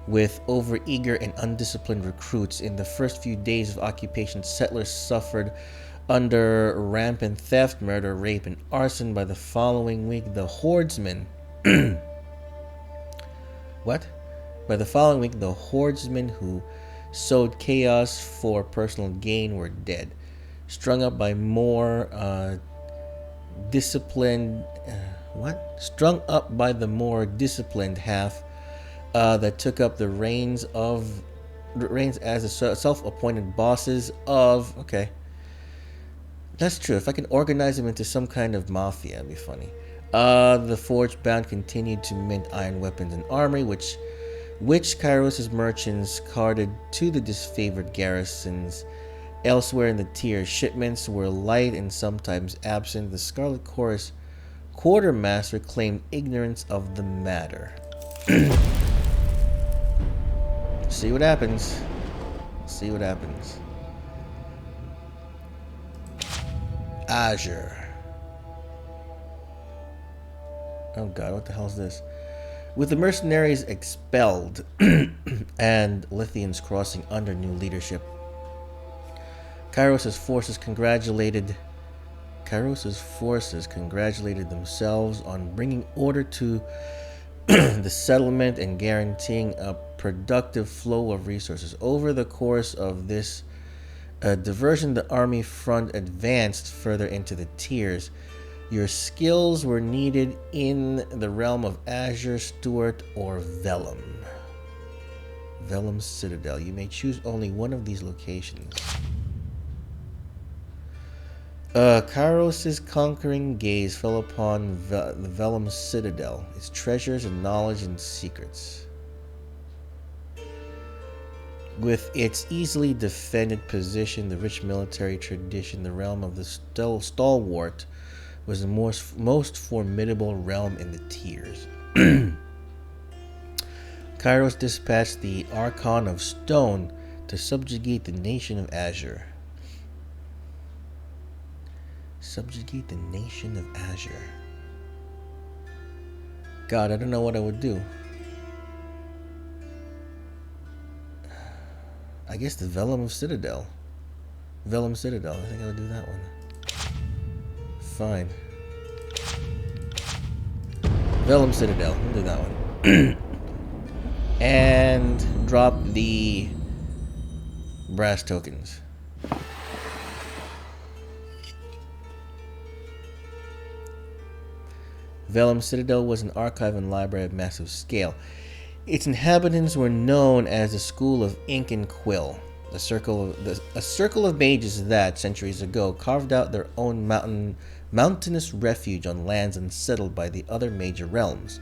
with overeager and undisciplined recruits. In the first few days of occupation, settlers suffered under rampant theft, murder, rape, and arson. By the following week, the hordemen... What? By the following week, the hordemen who sowed chaos for personal gain were dead. Strung up by more disciplined... Strung up by the more disciplined half that took up the reins of reigns as the self-appointed bosses of... Okay. That's true. If I can organize them into some kind of mafia, it'd be funny. The Forge Bound continued to mint iron weapons and armory, which Kairos' merchants carted to the disfavored garrisons. Elsewhere in the tier, shipments were light and sometimes absent. The Scarlet Chorus quartermaster claimed ignorance of the matter. See what happens. See what happens. Azure. Oh god, what the hell is this? With the mercenaries expelled and Lithians crossing under new leadership, Kairos' forces congratulated themselves on bringing order to the settlement and guaranteeing a productive flow of resources. Over the course of this diversion, the army front advanced further into the tiers. Your skills were needed in the realm of Azure, Stuart, or Vellum. Vellum Citadel. You may choose only one of these locations. Kairos' conquering gaze fell upon the Vellum Citadel, its treasures and knowledge and secrets. With its easily defended position, the rich military tradition, the realm of the stalwart was the most formidable realm in the tiers. Kairos dispatched the Archon of Stone to subjugate the nation of Azure. Subjugate the nation of Azure. God, I don't know what I would do. I guess the Vellum Citadel. Vellum Citadel. I think I would do that one. Fine. Vellum Citadel. We'll do that one. And drop the brass tokens. Vellum Citadel was an archive and library of massive scale. Its inhabitants were known as the School of Ink and Quill, a circle of mages that, centuries ago, carved out their own mountainous refuge on lands unsettled by the other major realms.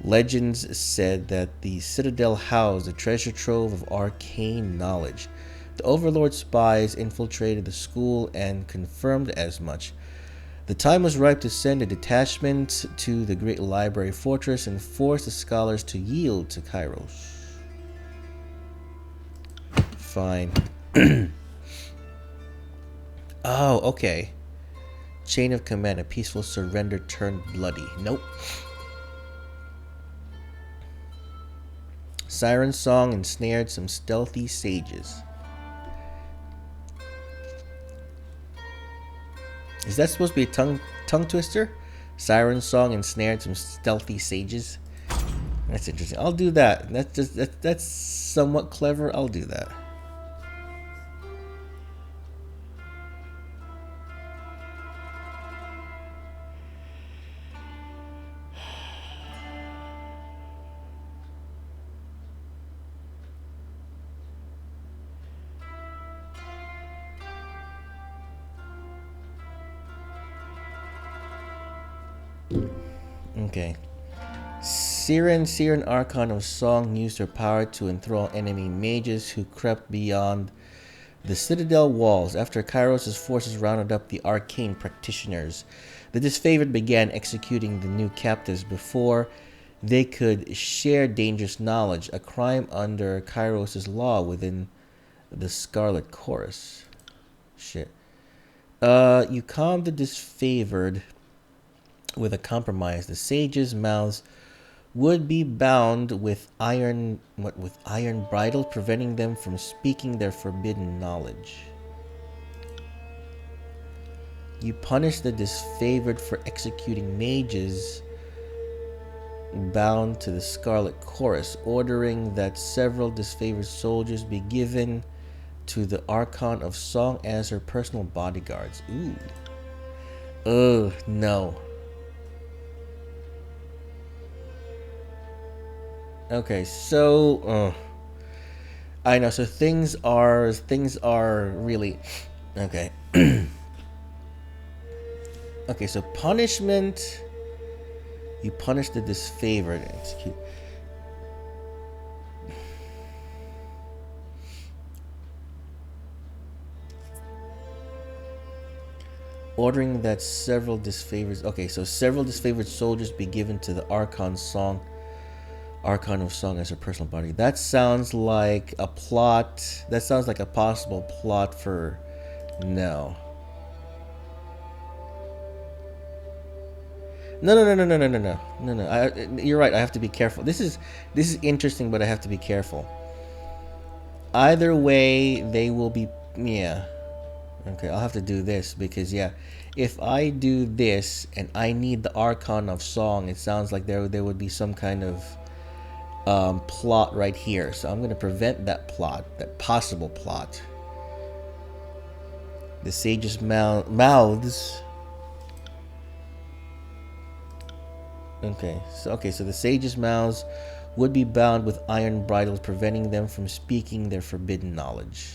Legends said that the citadel housed a treasure trove of arcane knowledge. The Overlord spies infiltrated the school and confirmed as much. The time was ripe to send a detachment to the great library fortress and force the scholars to yield to Kairos. Fine. Oh, okay. Chain of command, a peaceful surrender turned bloody. Nope. Siren song ensnared some stealthy sages. Is that supposed to be a tongue twister? Siren song ensnared some stealthy sages. That's interesting. I'll do that. That's somewhat clever. I'll do that. Okay. Siren Archon of Song used her power to enthrall enemy mages who crept beyond the citadel walls. After Kairos' forces rounded up the arcane practitioners, the disfavored began executing the new captives before they could share dangerous knowledge, a crime under Kairos' law within the Scarlet Chorus. Shit. You calmed the disfavored with a compromise. The sages' mouths would be bound with iron bridles, preventing them from speaking their forbidden knowledge. You punish the disfavored for executing mages bound to the Scarlet Chorus, ordering that several disfavored soldiers be given to the Archon of Song as her personal bodyguards. Ooh. Ugh, no. Okay, so I know. So things are really okay. Okay, so punishment. You punish the disfavored and execute. Ordering that several disfavored. Okay, so several disfavored soldiers be given to the Archon of Song as her personal body. That sounds like a plot. That sounds like a possible plot for. No. No. You're right. I have to be careful. This is interesting, but I have to be careful. Either way, they will be. Yeah. Okay, I'll have to do this because yeah, if I do this and I need the Archon of Song, it sounds like there would be some kind of plot right here. So I'm gonna prevent that plot, that possible plot. The sage's mouths. Okay, so the sage's mouths would be bound with iron bridles, preventing them from speaking their forbidden knowledge.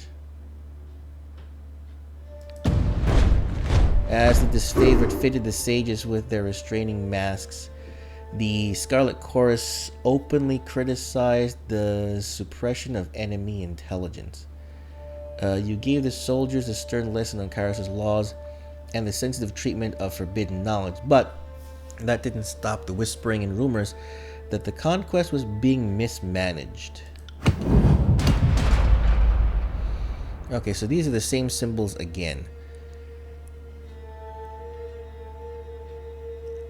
As the disfavored fitted the sages with their restraining masks, the Scarlet Chorus openly criticized the suppression of enemy intelligence. You gave the soldiers a stern lesson on Kairos' laws and the sensitive treatment of forbidden knowledge, but that didn't stop the whispering and rumors that the conquest was being mismanaged. Okay, so these are the same symbols again.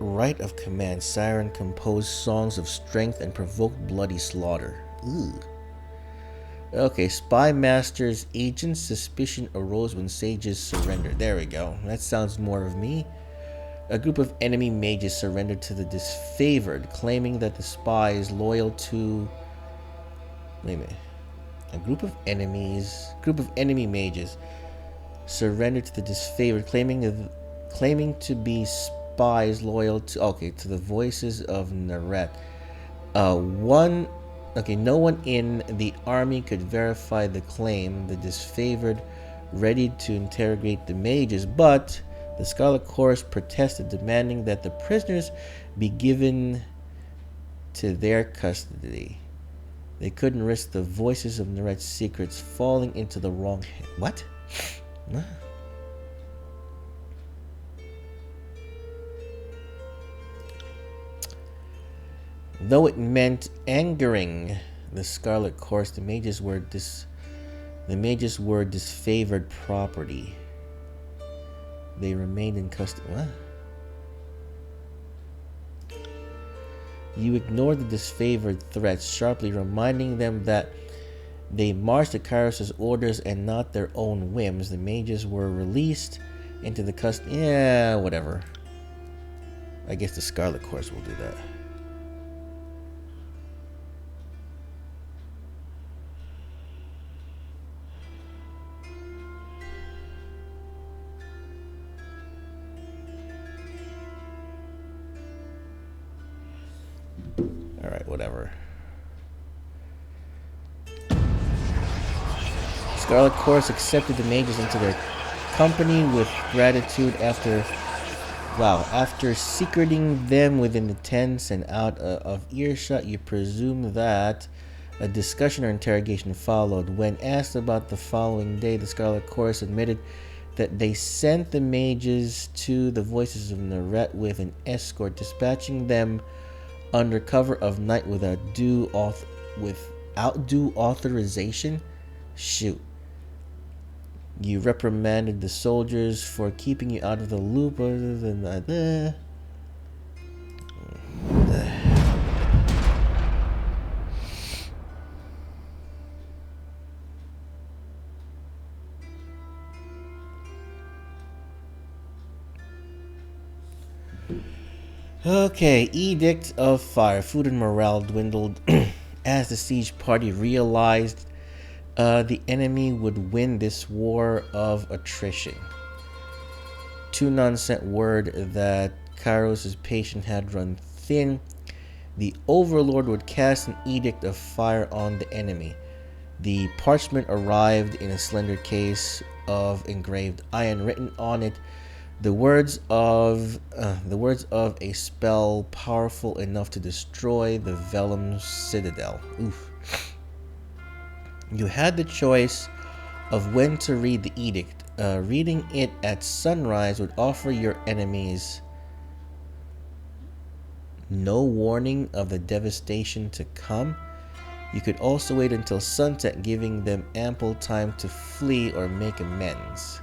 Right of command, Siren composed songs of strength and provoked bloody slaughter. Ooh. Okay, Spy Master's agent's suspicion arose when sages surrendered. There we go. That sounds more of me. A group of enemy mages surrendered to the disfavored, claiming that the spy is loyal to... Wait a minute. A group of enemy mages surrendered to the disfavored, claiming to be spies loyal to the voices of Naret. No one in the army could verify the claim. The disfavored readied to interrogate the mages, but the Scarlet Chorus protested, demanding that the prisoners be given to their custody. They couldn't risk the voices of Naret's secrets falling into the wrong hand. What? Though it meant angering the Scarlet Chorus, the mages were disfavored property. They remained in custody. What? You ignored the disfavored threats, sharply reminding them that they marched at Kairos' orders and not their own whims. The mages were released into the custody. Yeah, whatever. I guess the Scarlet Chorus will do that. Alright, whatever. Scarlet Chorus accepted the mages into their company with gratitude after secreting them within the tents and out of earshot. You presume that a discussion or interrogation followed. When asked about the following day, the Scarlet Chorus admitted that they sent the mages to the voices of Naret with an escort, dispatching them under cover of night without due authorization. Shoot. You reprimanded the soldiers for keeping you out of the loop other than that. Okay, Edict of Fire. Food and morale dwindled as the siege party realized the enemy would win this war of attrition. Tunon sent word that Kairos' patience had run thin. The Overlord would cast an Edict of Fire on the enemy. The parchment arrived in a slender case of engraved iron. Written on it, the words of a spell powerful enough to destroy the Vellum Citadel. Oof. You had the choice of when to read the edict. Reading it at sunrise would offer your enemies no warning of the devastation to come. You could also wait until sunset, giving them ample time to flee or make amends.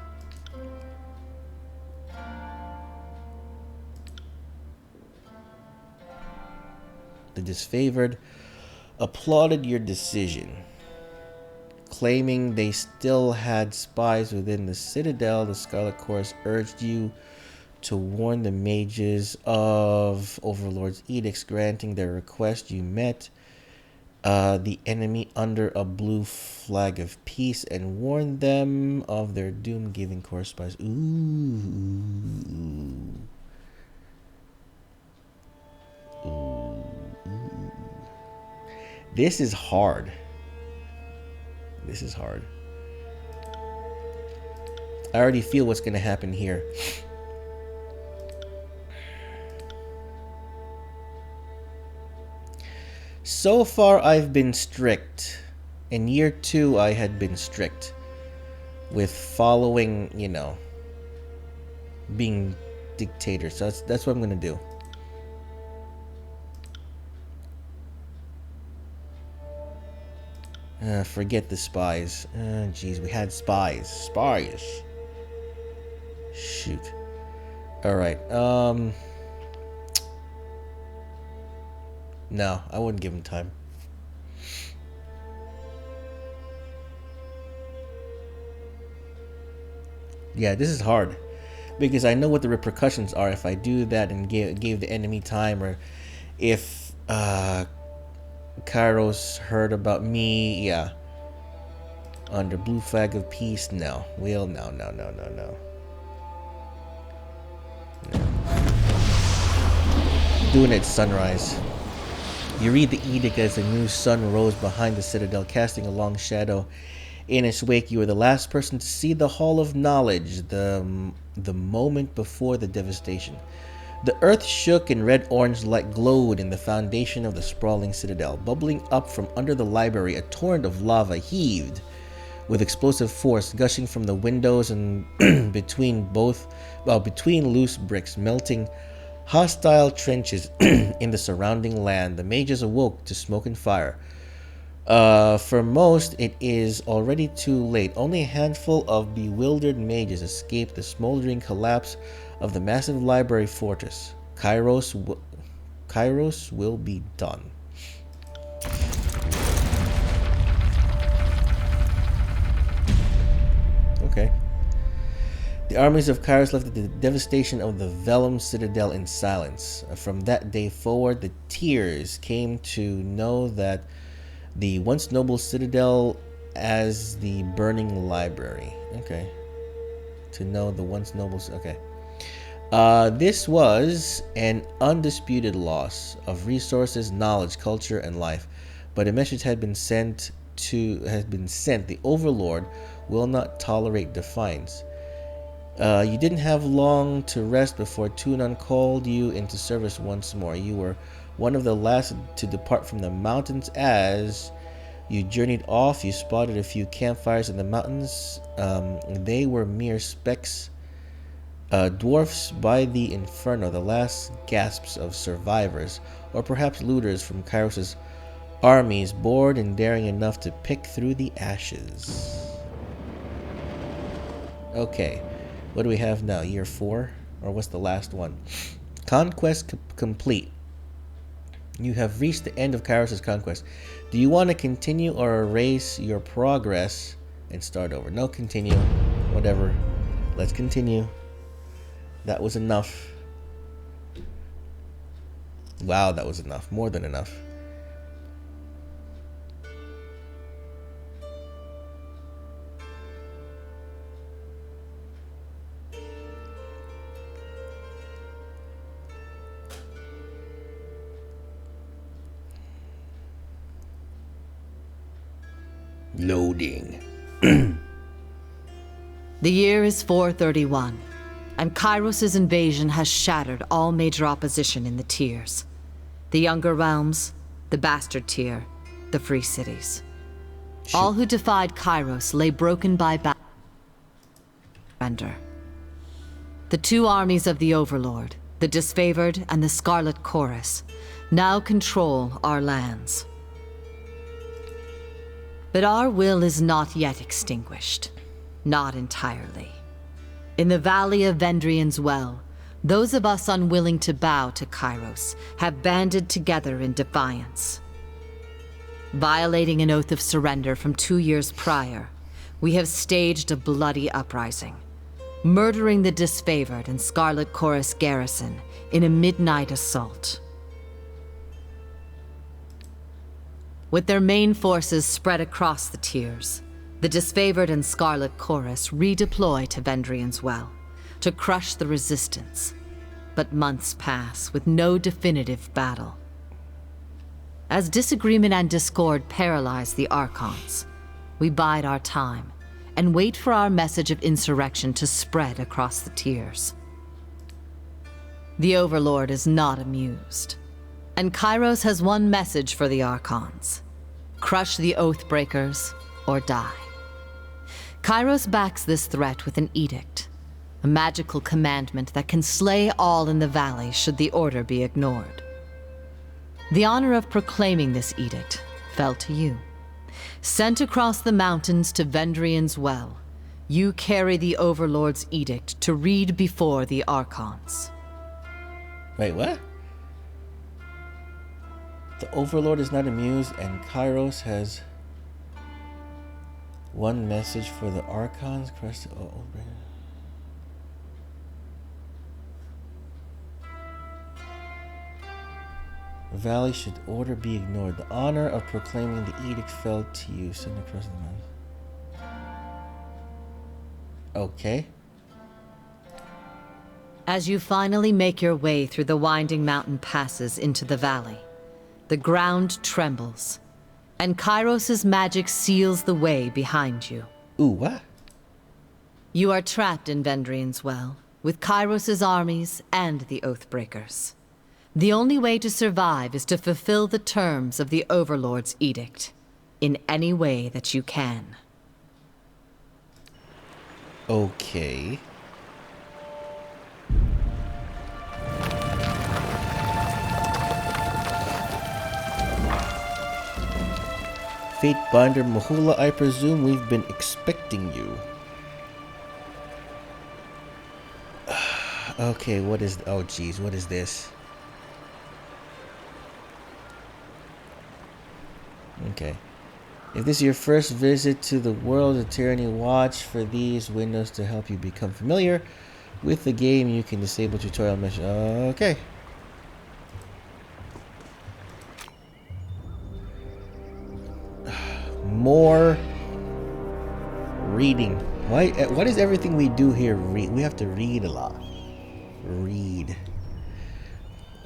The Disfavored applauded your decision. Claiming they still had spies within the Citadel, the Scarlet Chorus urged you to warn the mages of Overlord's edicts, granting their request. You met the enemy under a blue flag of peace and warned them of their doom, giving Chorus spies. This is hard. This is hard. I already feel what's going to happen here. So far, I've been strict. In year 2, I had been strict with following, you know, being dictator. So that's what I'm going to do. Forget the spies. Jeez, we had spies. Spies. Shoot. Alright, no, I wouldn't give him time. Yeah, this is hard. Because I know what the repercussions are if I do that and gave the enemy time, or if Kairos heard about me. Yeah. Under blue flag of peace, no. No. Doing it at sunrise. You read the edict as the new sun rose behind the citadel, casting a long shadow in its wake. You were the last person to see the Hall of Knowledge, the moment before the devastation. The earth shook and red-orange light glowed in the foundation of the sprawling citadel. Bubbling up from under the library, a torrent of lava heaved with explosive force, gushing from the windows and between loose bricks, melting hostile trenches in the surrounding land. The mages awoke to smoke and fire. For most, it is already too late. Only a handful of bewildered mages escaped the smoldering collapse of the massive library fortress. Kairos will be done. Okay. The armies of Kairos left the devastation of the Vellum Citadel in silence. From that day forward, the Tears came to know that the once noble citadel as the burning library. Okay. To know the once noble... Okay. This was an undisputed loss of resources, knowledge, culture, and life. But a message had been sent. The Overlord will not tolerate defiance. You didn't have long to rest before Tunon called you into service once more. You were one of the last to depart from the mountains. As you journeyed off, you spotted a few campfires in the mountains. They were mere specks, dwarfs by the inferno, the last gasps of survivors, or perhaps looters from Kairos' armies, bored and daring enough to pick through the ashes. Okay, what do we have now? Year 4? Or what's the last one? Conquest complete. You have reached the end of Kairos' conquest. Do you want to continue or erase your progress and start over? No, continue. Whatever. Let's continue. That was enough. Wow, that was enough. More than enough. Loading. The year is 431, and Kairos' invasion has shattered all major opposition in the tiers. The Younger Realms, the Bastard Tier, the Free Cities. All who defied Kairos lay broken by surrender. The two armies of the Overlord, the Disfavored and the Scarlet Chorus, now control our lands. But our will is not yet extinguished. Not entirely. In the Valley of Vendrian's Well, those of us unwilling to bow to Kairos have banded together in defiance. Violating an oath of surrender from 2 years prior, we have staged a bloody uprising, murdering the Disfavored and Scarlet Chorus garrison in a midnight assault. With their main forces spread across the tiers, the Disfavored and Scarlet Chorus redeploy to Vendrian's Well to crush the resistance, but months pass with no definitive battle. As disagreement and discord paralyze the Archons, we bide our time and wait for our message of insurrection to spread across the tiers. The Overlord is not amused, and Kairos has one message for the Archons: crush the Oathbreakers or die. Kairos backs this threat with an edict, a magical commandment that can slay all in the valley should the order be ignored. The honor of proclaiming this edict fell to you. Sent across the mountains to Vendrian's Well, you carry the Overlord's edict to read before the Archons. Wait, what? The Overlord is not amused, and Kairos has one message for the Archons. Crush the The valley should order be ignored. The honor of proclaiming the edict fell to you. Send across the mountain. Okay. As you finally make your way through the winding mountain passes into the valley, the ground trembles, and Kairos' magic seals the way behind you. Ooh, what? You are trapped in Vendrian's Well, with Kairos' armies and the Oathbreakers. The only way to survive is to fulfill the terms of the Overlord's edict, in any way that you can. Okay. Fatebinder Mahula, I presume we've been expecting you. Okay, what is... Oh, geez, what is this? Okay. If this is your first visit to the world of Tyranny, watch for these windows to help you become familiar with the game. You can disable tutorial mission. Okay. More reading. Why? What is everything we do here? Read. We have to read a lot. Read.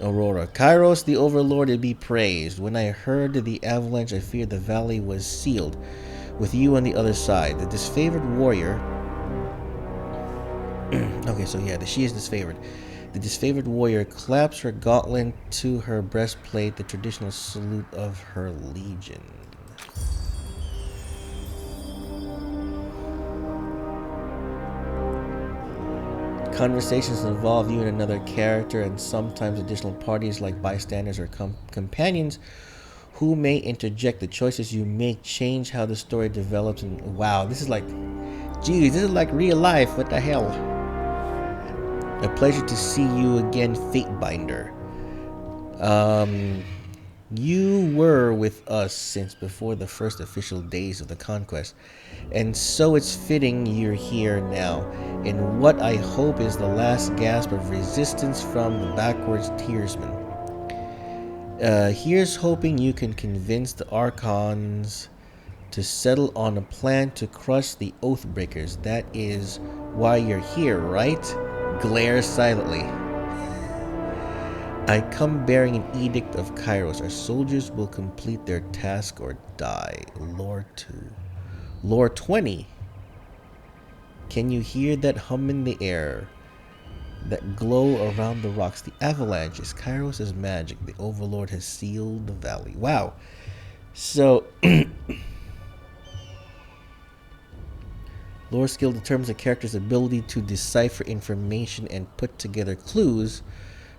Aurora. Kairos, the Overlord, be praised. When I heard the avalanche, I feared the valley was sealed, with you on the other side. The Disfavored Warrior. Okay, so yeah, she is disfavored. The Disfavored Warrior claps her gauntlet to her breastplate, the traditional salute of her legion. Conversations involve you and another character, and sometimes additional parties like bystanders or companions who may interject. The choices you make change how the story develops. And wow, this is like, geez, this is like real life. What the hell? A pleasure to see you again, Fatebinder. You were with us since before the first official days of the conquest, and so it's fitting you're here now, in what I hope is the last gasp of resistance from the backwards tiersmen. Here's hoping you can convince the Archons to settle on a plan to crush the Oathbreakers. That is why you're here, right? Glare silently. I come bearing an edict of Kairos. Our soldiers will complete their task or die. Lore 2. Lore 20. Can you hear that hum in the air? That glow around the rocks? The avalanche is Kairos' magic. The Overlord has sealed the valley. Wow. So, lore skill determines a character's ability to decipher information and put together clues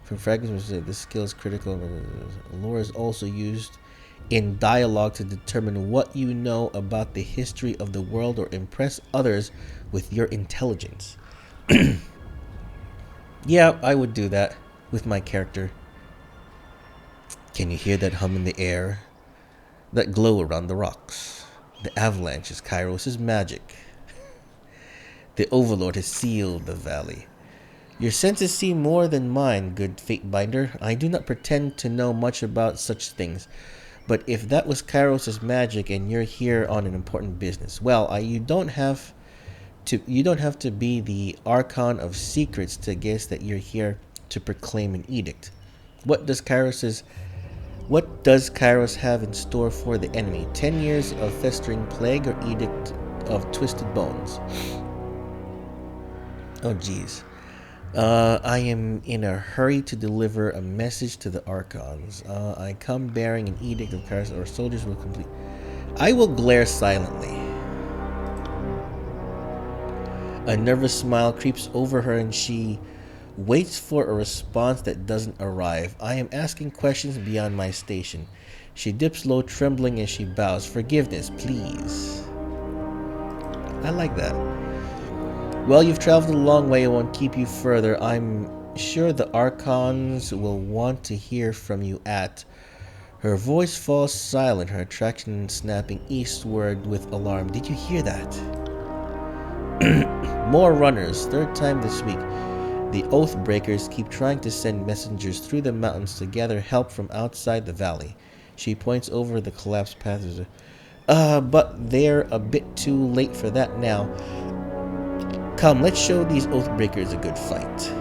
from fragments. This skill is critical. Lore is also used in dialogue to determine what you know about the history of the world or impress others with your intelligence. Yeah, I would do that with my character. Can you hear that hum in the air? That glow around the rocks? The avalanche is Kairos' magic. The Overlord has sealed the valley. Your senses see more than mine, good Fatebinder. I do not pretend to know much about such things. But if that was Kairos' magic and you're here on an important business, well, you don't have to be the Archon of Secrets to guess that you're here to proclaim an edict. What does Kairos have in store for the enemy? 10 years of festering plague or edict of twisted bones? Oh geez. I am in a hurry to deliver a message to the Archons. I come bearing an edict of Kairos, or soldiers will complete. I will glare silently. A nervous smile creeps over her and she waits for a response that doesn't arrive. I am asking questions beyond my station. She dips low, trembling as she bows. Forgiveness, please. I like that. Well, you've traveled a long way. I won't keep you further. I'm sure the Archons will want to hear from you at... Her voice falls silent, her attraction snapping eastward with alarm. Did you hear that? More runners. Third time this week. The Oathbreakers keep trying to send messengers through the mountains to gather help from outside the valley. She points over the collapsed paths. But they're a bit too late for that now. Come, let's show these Oathbreakers a good fight.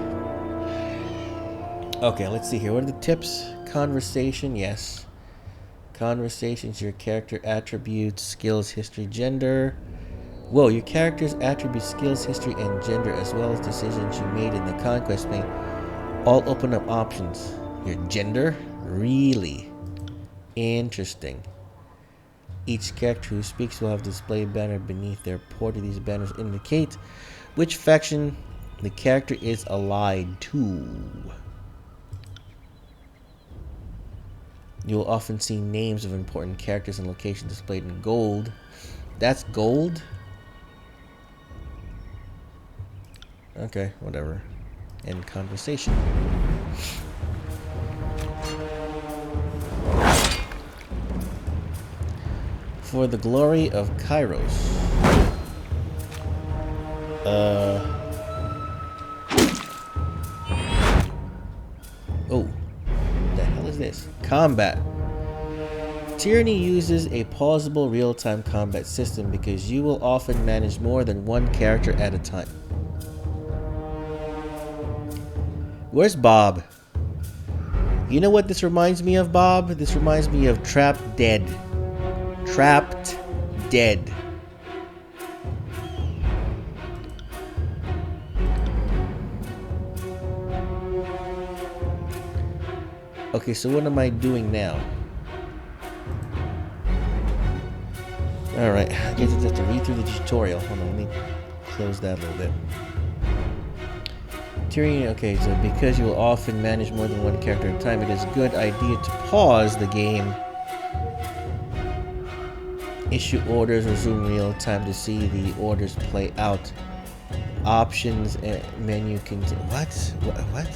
Okay, let's see here. What are the tips? Conversation, yes. Conversations, your character attributes, skills, history, gender. Whoa, your character's attributes, skills, history, and gender, as well as decisions you made in the conquest may all open up options. Your gender? Really? Interesting. Each character who speaks will have a display banner beneath their portrait. These banners indicate which faction the character is allied to. You will often see names of important characters and locations displayed in gold. That's gold? Okay, whatever. End conversation. For the glory of Kairos. Oh. What the hell is this? Combat. Tyranny uses a pausable real-time combat system because you will often manage more than one character at a time. Where's Bob? You know what this reminds me of, Bob? This reminds me of Trapped Dead. Trapped Dead. Okay, so what am I doing now? Alright, I guess I have to read through the tutorial. Hold on, let me close that a little bit. Tyranny, okay, so because you will often manage more than one character at a time, it is a good idea to pause the game, issue orders, resume real time to see the orders play out. Options and menu can... What?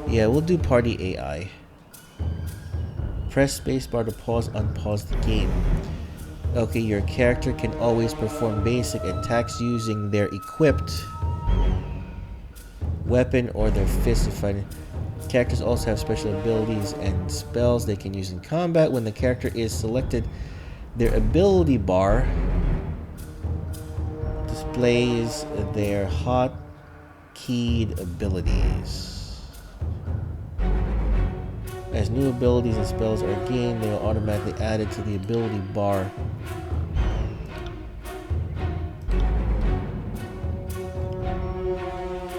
Yeah, we'll do party AI. Press spacebar to pause, unpause the game. Okay, your character can always perform basic attacks using their equipped weapon or their fist if fighting. Characters also have special abilities and spells they can use in combat. When the character is selected, their ability bar displays their hotkeyed abilities. As new abilities and spells are gained, they are automatically added to the ability bar.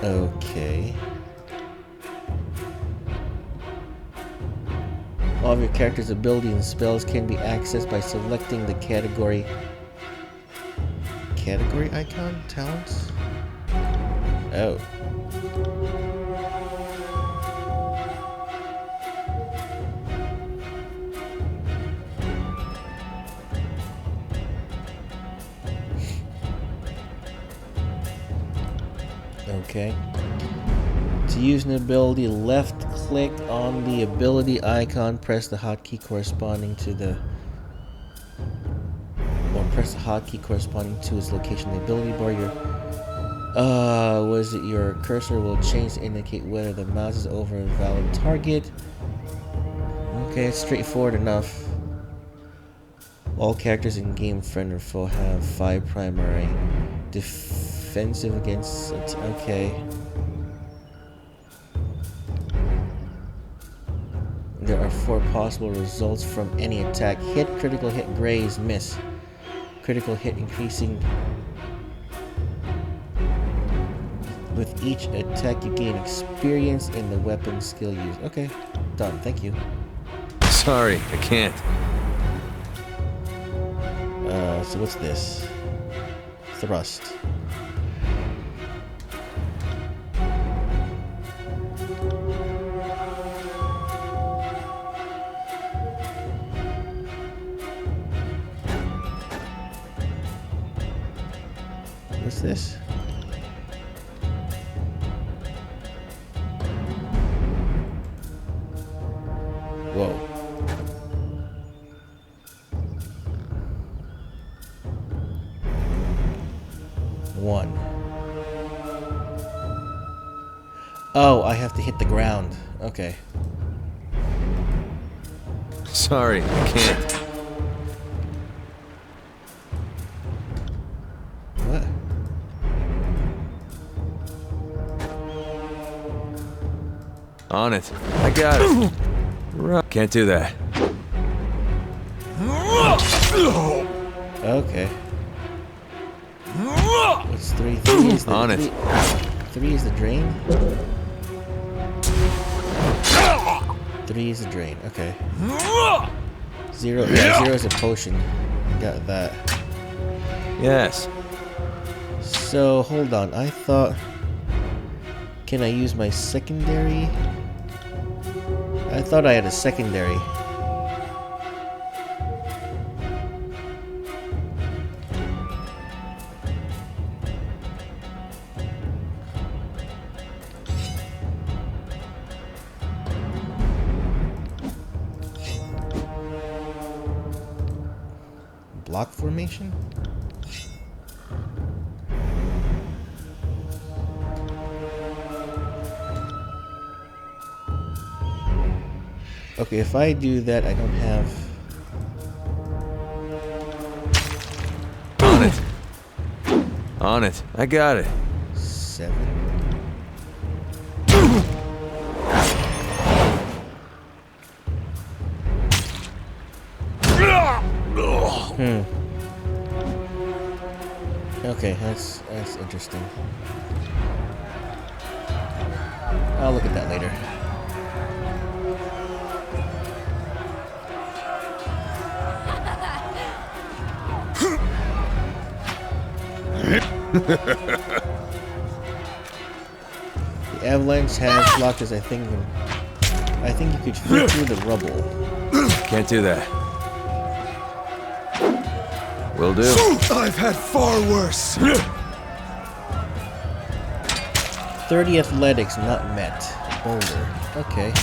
Okay. All of your character's abilities and spells can be accessed by selecting the category icon? Talents? Oh. Okay. To use an ability, left click on the ability icon, press the hotkey corresponding to press the hotkey corresponding to its location in the ability bar. Your cursor will change to indicate whether the mouse is over a valid target. Okay, it's straightforward enough. All characters in game, friend or foe, have 5 primary defensive against it. Okay. There are 4 possible results from any attack: hit, critical hit, graze, miss. Critical hit increasing with each attack. You gain experience in the weapon skill used. Okay, done. Thank you. Sorry, I can't. So what's this? Thrust. What's this? Whoa. One. Oh, I have to hit the ground. Okay. Sorry, I can't. What? On it. I got it. Can't do that. Okay. What's 3? 3 is the On it. 3 is the drain. 3 is the drain. Okay. 0. Yeah, 0 is a potion. Got that. Yes. So hold on. I thought. Can I use my secondary? I thought I had a secondary. Block formation? Okay, if I do that, I don't have... On it. On it. I got it. 7. Okay, that's interesting. I'll look at that later. The avalanche has blockers. I think you could fit through the rubble. Can't do that. Will do. I've had far worse. 30 athletics not met. Boulder. Okay.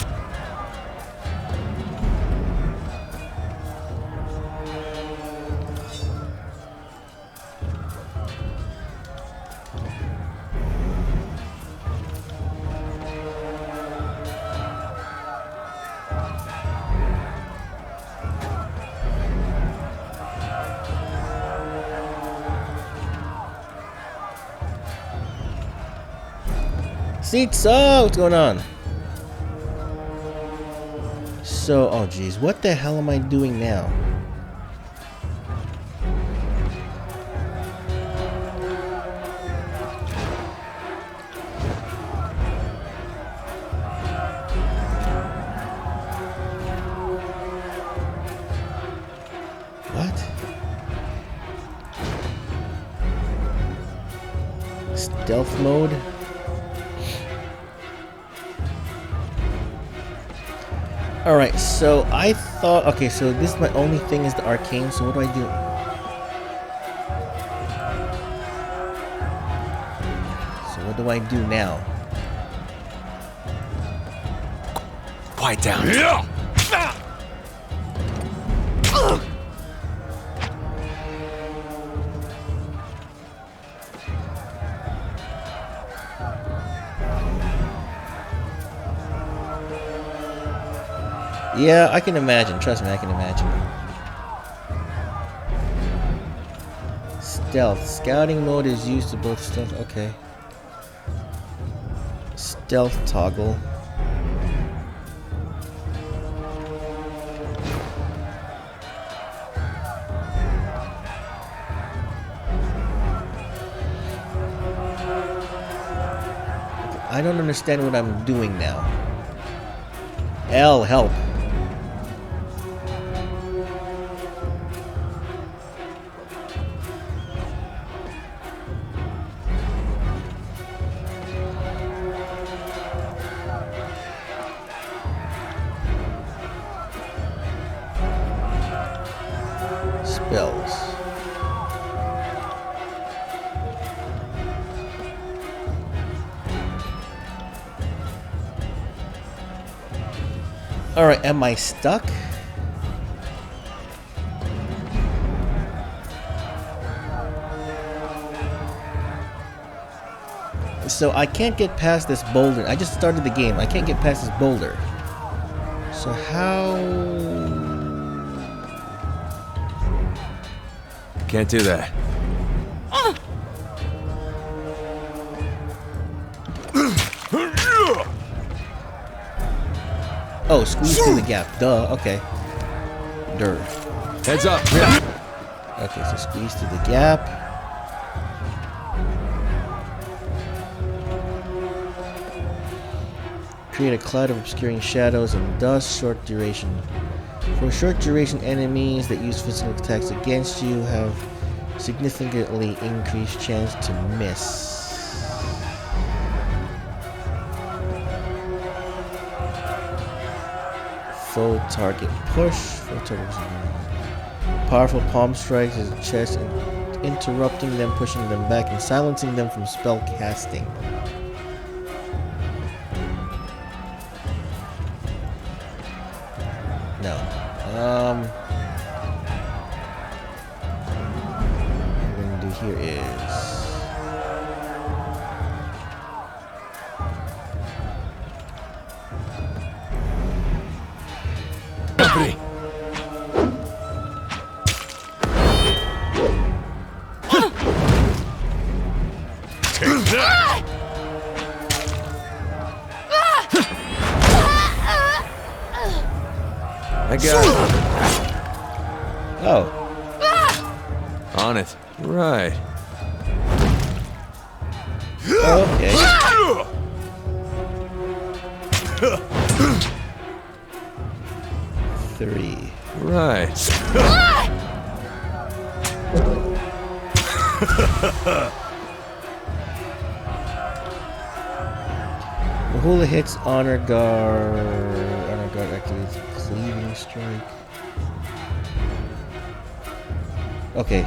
Seats, oh, what's going on? So, oh geez, what the hell am I doing now? What? Stealth mode? Alright, so I thought, okay, so this is my only thing is the arcane, so what do I do? So what do I do now? Quiet down. Yeah, I can imagine. Trust me, I can imagine. Stealth. Scouting mode is used to both stealth. Okay. Stealth toggle. I don't understand what I'm doing now. L, help. Spells. Alright, am I stuck? So I can't get past this boulder. I just started the game. I can't get past this boulder. So how... Can't do that. Oh, squeeze through the gap. Duh, okay. Dirt. Heads up. Yeah. Okay, so squeeze through the gap. Create a cloud of obscuring shadows and dust. Short duration. For short duration, enemies that use physical attacks against you have significantly increased chance to miss. Full target push. Full target powerful palm strikes his chest, interrupting them, pushing them back, and silencing them from spell casting. No. What we're gonna do here is Company. Take that. I got it. oh. On it. Right. Okay. Three. Right. Mahula hits honor guard. Honor guard activates cleaving strike. Okay.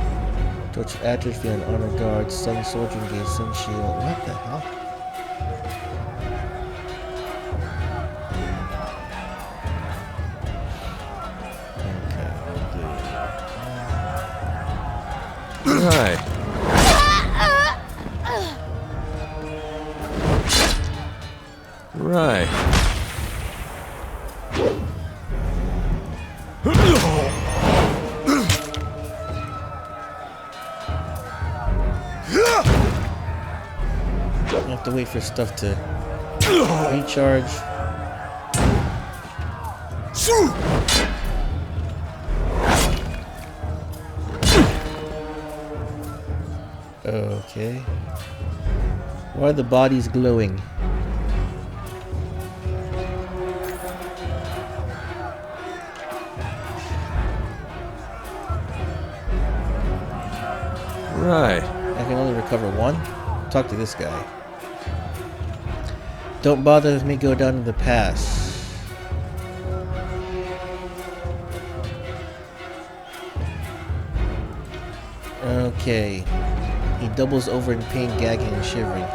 Torch atrophy on honor guard. Sun soldier gains sun shield. What the hell? Right. Right. I have to wait for stuff to recharge. Okay. Why are the bodies glowing? Right. I can only recover one? Talk to this guy. Don't bother with me, go down to the pass. Okay. He doubles over in pain, gagging and shivering.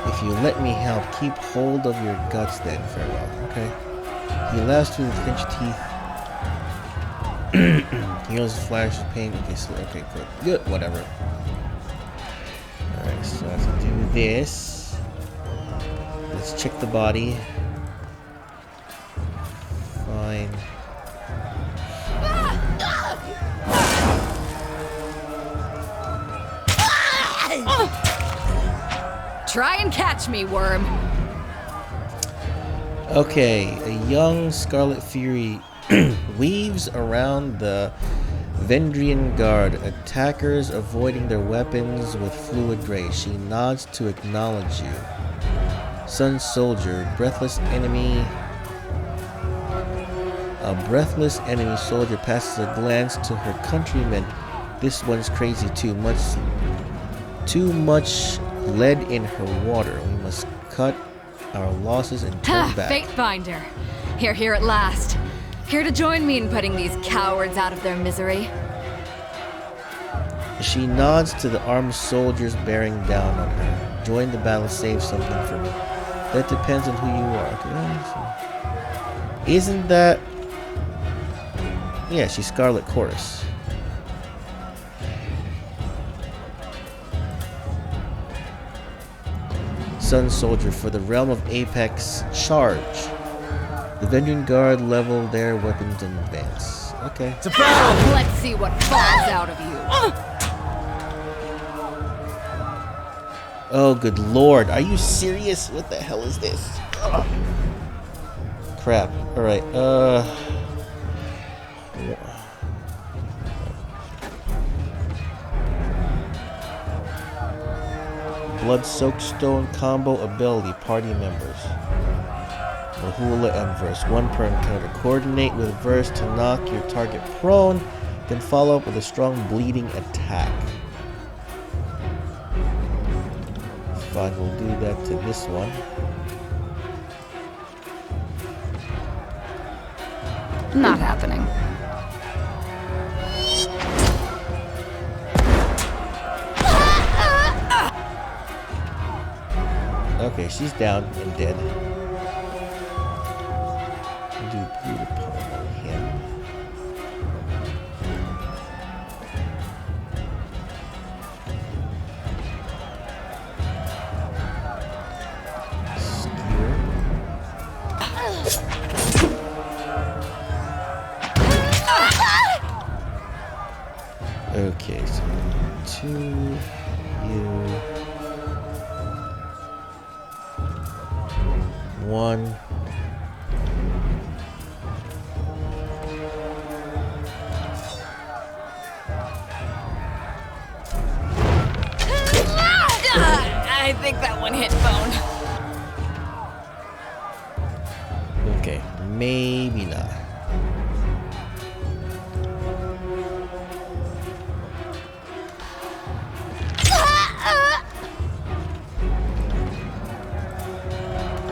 If you let me help, keep hold of your guts then. Farewell. Okay. He laughs through the clenched teeth. He knows the flash of pain. Okay, so, okay, good. Whatever. Alright, so I have to do this. Let's check the body. Fine. Try and catch me, worm. Okay, a young Scarlet Fury weaves around the Vendrian Guard, attackers avoiding their weapons with fluid grace. She nods to acknowledge you. Sun Soldier, breathless enemy. A breathless enemy soldier passes a glance to her countrymen. This one's crazy too much lead in her water. We must cut our losses and turn back. Fate Finder. Here at last. Here to join me in putting these cowards out of their misery. She nods to the armed soldiers bearing down on her. Join the battle, save something for me. That depends on who you are. Okay. Isn't that... Yeah, she's Scarlet Chorus. Sun Soldier, for the realm of Apex, charge. The Vendrian Guard level their weapons in advance. Okay. It's a battle! Let's see what falls out of you. Oh, good lord. Are you serious? What the hell is this? Ugh. Crap. Alright, Blood-Soaked Stone combo ability, party members. Mahula and Verse. One per encounter. Coordinate with Verse to knock your target prone, then follow up with a strong bleeding attack. Fine, we'll do that to this one. Not happening. Okay, she's down and dead. Do blue palm on him. Skewer. Okay, so 2, you. 1. I think that one hit bone. Okay, maybe not.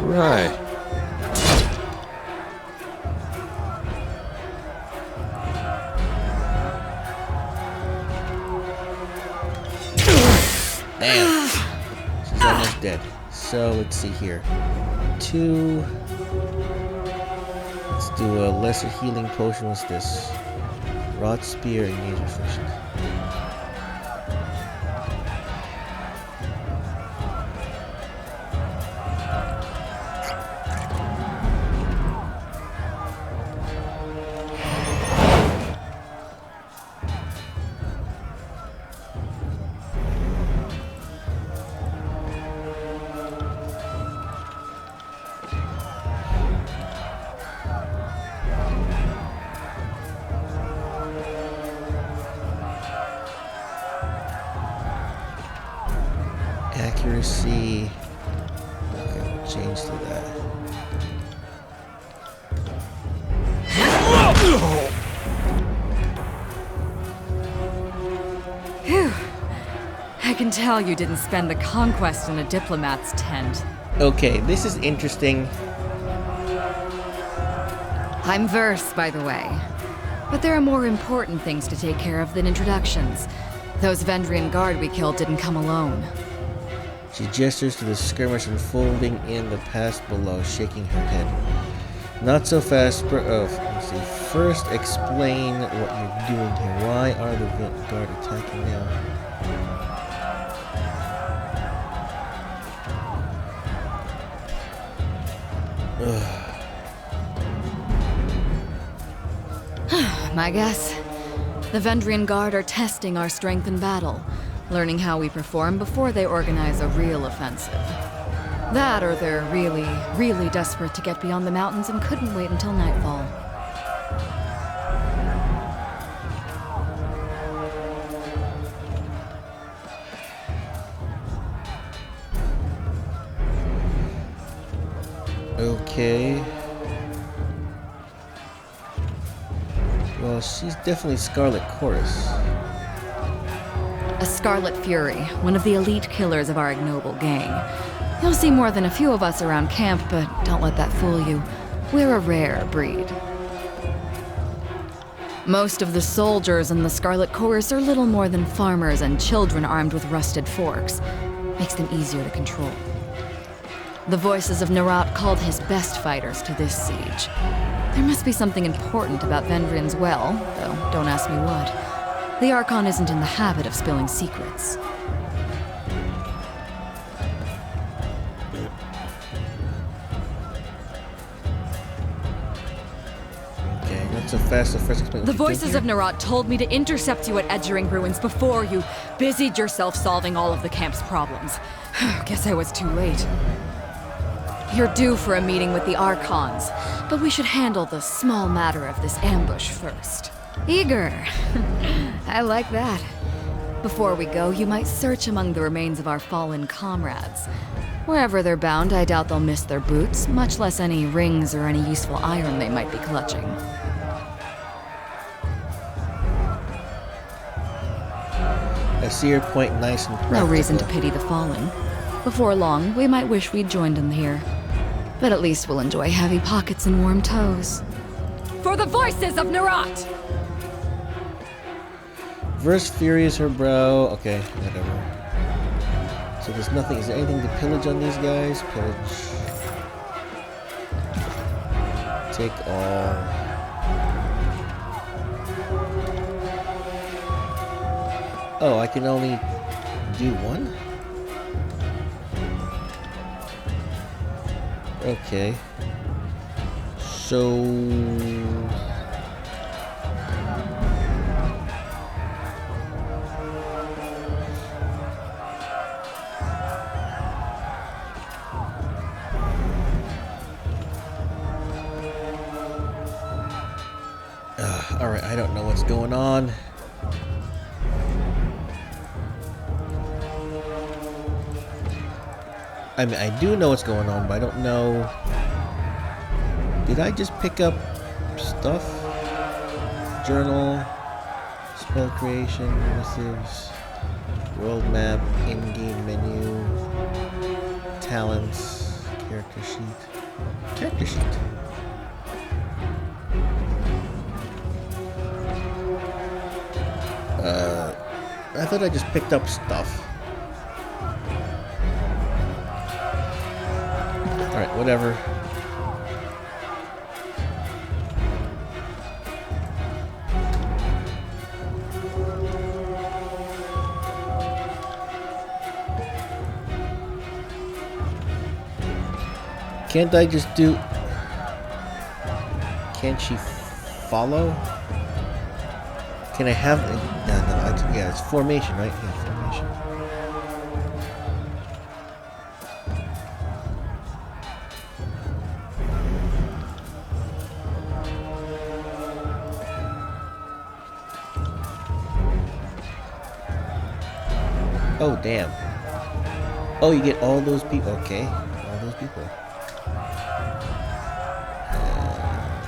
Right. Damn. She's almost dead. So let's see here. 2. Let's do a lesser healing potion. What's this? Rod Spear and Engage Reflections. Accuracy. Okay, we'll change to that. Phew. I can tell you didn't spend the conquest in a diplomat's tent. Okay, this is interesting. I'm Verse, by the way. But there are more important things to take care of than introductions. Those Vendrian guard we killed didn't come alone. She gestures to the skirmish unfolding in the past below, shaking her head. Not so fast, let's see. First, explain what you're doing here. Why are the guard attacking now? My guess? The Vendrian Guard are testing our strength in battle, learning how we perform before they organize a real offensive. That or they're really, really desperate to get beyond the mountains and couldn't wait until nightfall. Okay. Well, she's definitely Scarlet Chorus. A Scarlet Fury, one of the elite killers of our ignoble gang. You'll see more than a few of us around camp, but don't let that fool you. We're a rare breed. Most of the soldiers in the Scarlet Chorus are little more than farmers and children armed with rusted forks. Makes them easier to control. The voices of Nerat called his best fighters to this siege. There must be something important about Vendrian's well, though don't ask me what. The Archon isn't in the habit of spilling secrets. Okay, not so fast. So first explain what The you did voices here. of Nerat told me to intercept you at Edgering Ruins before you busied yourself solving all of the camp's problems. Guess I was too late. You're due for a meeting with the Archons, but we should handle the small matter of this ambush first. Eager. I like that. Before we go, you might search among the remains of our fallen comrades. Wherever they're bound, I doubt they'll miss their boots, much less any rings or any useful iron they might be clutching. I see your point, nice and practical. No reason to pity the fallen. Before long, we might wish we'd joined them here. But at least we'll enjoy heavy pockets and warm toes. For the voices of Nerat! Verse Fury is her brow. Okay, whatever. So there's nothing. Is there anything to pillage on these guys? Pillage. Take all. Oh, I can only do one? Okay. So... Alright, I don't know what's going on. I mean, I do know what's going on, but I don't know... Did I just pick up stuff? Journal, spell creation, missives, world map, in-game menu, talents, character sheet. Character sheet. I thought I just picked up stuff. Alright, whatever. Can't I just do... Can't she follow? Can I have... No, yeah, it's formation, right? Yeah, formation. Oh, damn. Oh, you get all those people. Okay, all those people.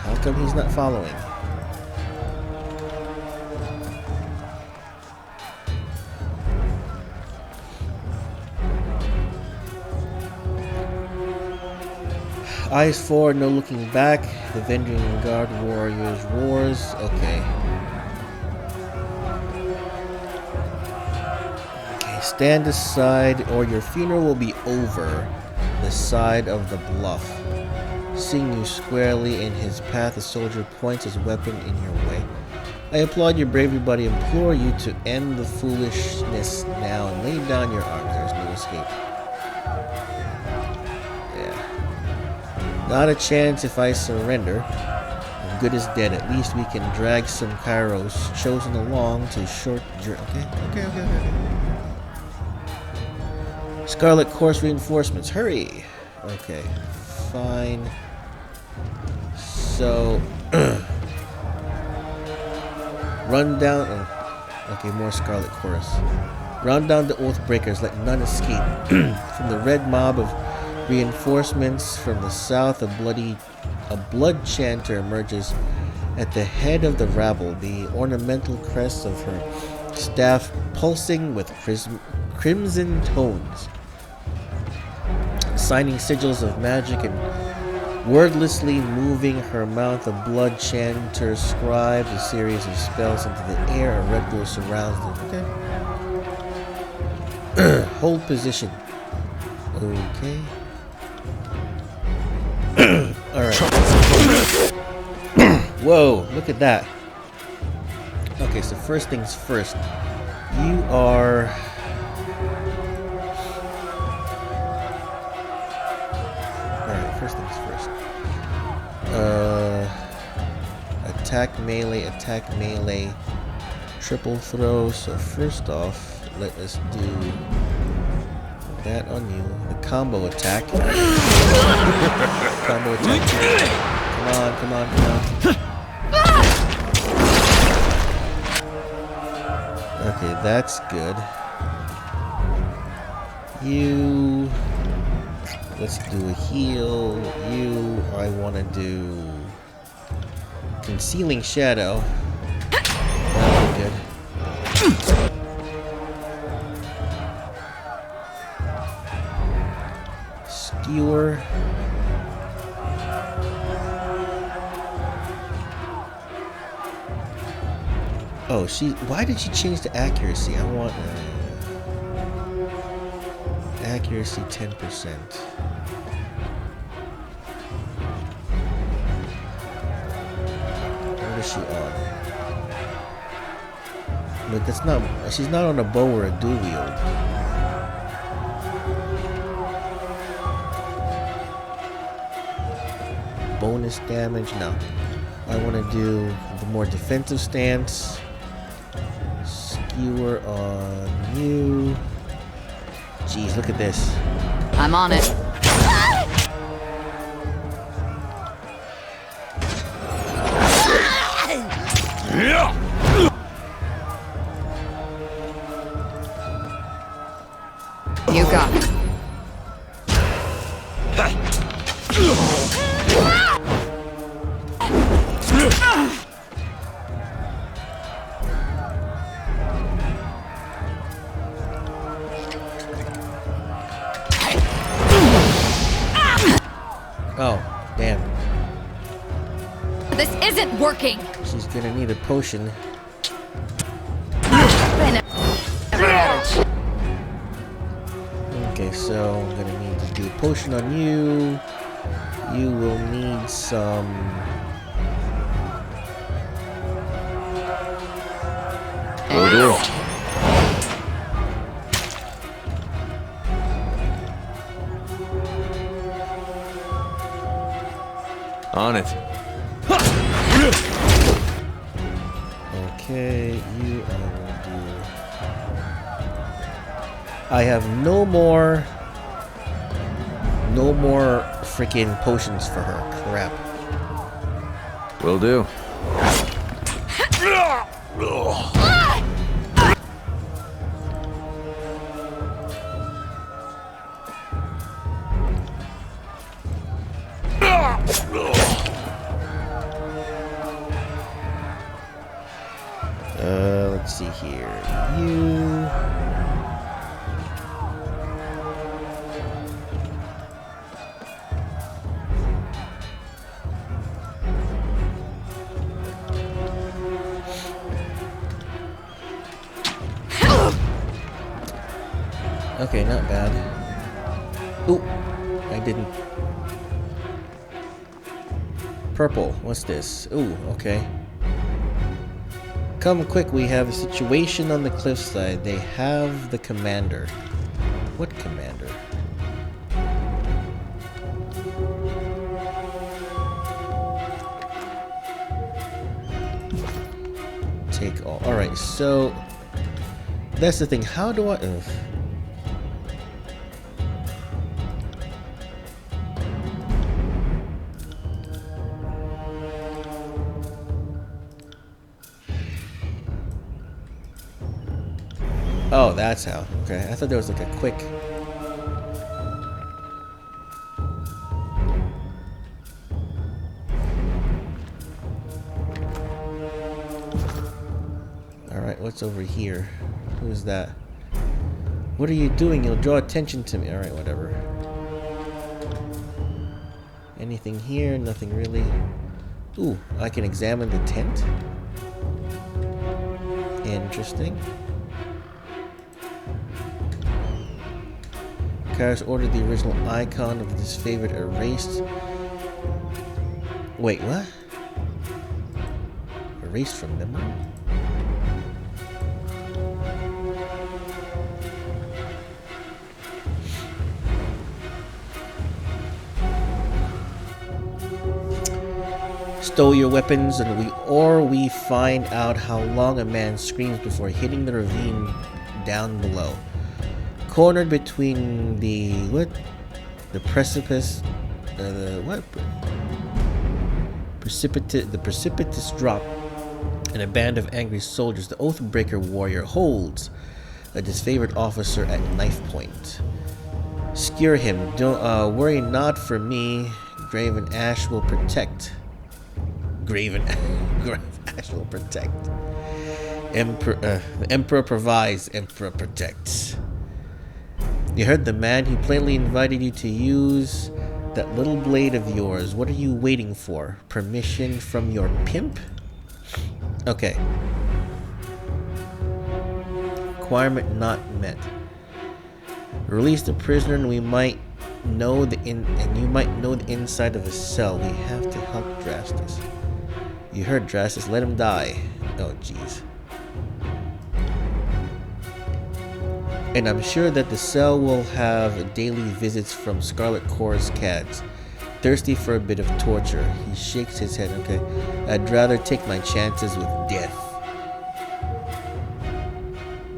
How come he's not following? Eyes forward, no looking back. The Vending Guard Warriors roars. Okay. Okay, stand aside or your funeral will be over the side of the bluff. Seeing you squarely in his path, the soldier points his weapon in your way. I applaud your bravery, but I implore you to end the foolishness now and lay down your arms. There's no escape. Not a chance if I surrender. I'm good as dead. At least we can drag some Kairos chosen along to short journey. Okay. Scarlet Course reinforcements. Hurry. Okay. Fine. So run down. Oh, okay, more Scarlet Chorus. Run down the Oathbreakers. Let none escape from the red mob of reinforcements from the south. A blood chanter emerges at the head of the rabble, the ornamental crest of her staff pulsing with crimson tones, signing sigils of magic and wordlessly moving her mouth. A blood chanter scribes a series of spells into the air. A red glow surrounds them. Okay. Hold position. Okay. Alright. Whoa, look at that. Okay, so first things first. You are... Alright, first things first. Attack melee, triple throw. So first off, let us do that on you. The combo attack. Combo attack. Come on. Okay, that's good. You... Let's do a heal. You... I want to do... Concealing Shadow. That'll be good. Skewer. Oh, why did she change the accuracy? I want accuracy 10%. What is she on? But that's not. She's not on a bow or a dual wield. Bonus damage? No. I want to do the more defensive stance. Skewer on you. Jeez, look at this. I'm on it. You got it. Oh, damn. This isn't working! She's gonna need a potion. Okay, so I'm gonna need to do a potion on you. You will need some... Will do. On it. Okay, you I will do. I have no more freaking potions for her. Crap. Will do. Let's see here. You. Okay, not bad. Ooh, I didn't. Purple, what's this? Ooh, okay. Come quick, we have a situation on the cliffside. They have the commander. What commander? Take all. Alright, so that's the thing. How do I... Ugh. Oh, that's how. Okay, I thought there was like a quick... Alright, what's over here? Who's that? What are you doing? You'll draw attention to me. Alright, whatever. Anything here? Nothing really. Ooh, I can examine the tent. Interesting. Kairos ordered the original icon of the Disfavored erased. Wait, what? Erased from memory? Stow your weapons, and we find out how long a man screams before hitting the ravine down below. Cornered between the precipitous drop and a band of angry soldiers, the Oathbreaker warrior holds a disfavored officer at knife point. Skewer him. Don't worry not for me. Graven Ash will protect. Graven Ash will protect. The Emperor provides, Emperor protects. You heard the man. He plainly invited you to use that little blade of yours. What are you waiting for? Permission from your pimp? Okay. Requirement not met. Release the prisoner, and we might know you might know the inside of his cell. We have to help Drastus. You heard Drastus. Let him die. Oh, jeez. And I'm sure that the cell will have daily visits from Scarlet Core's cats, thirsty for a bit of torture. He shakes his head. Okay, I'd rather take my chances with death.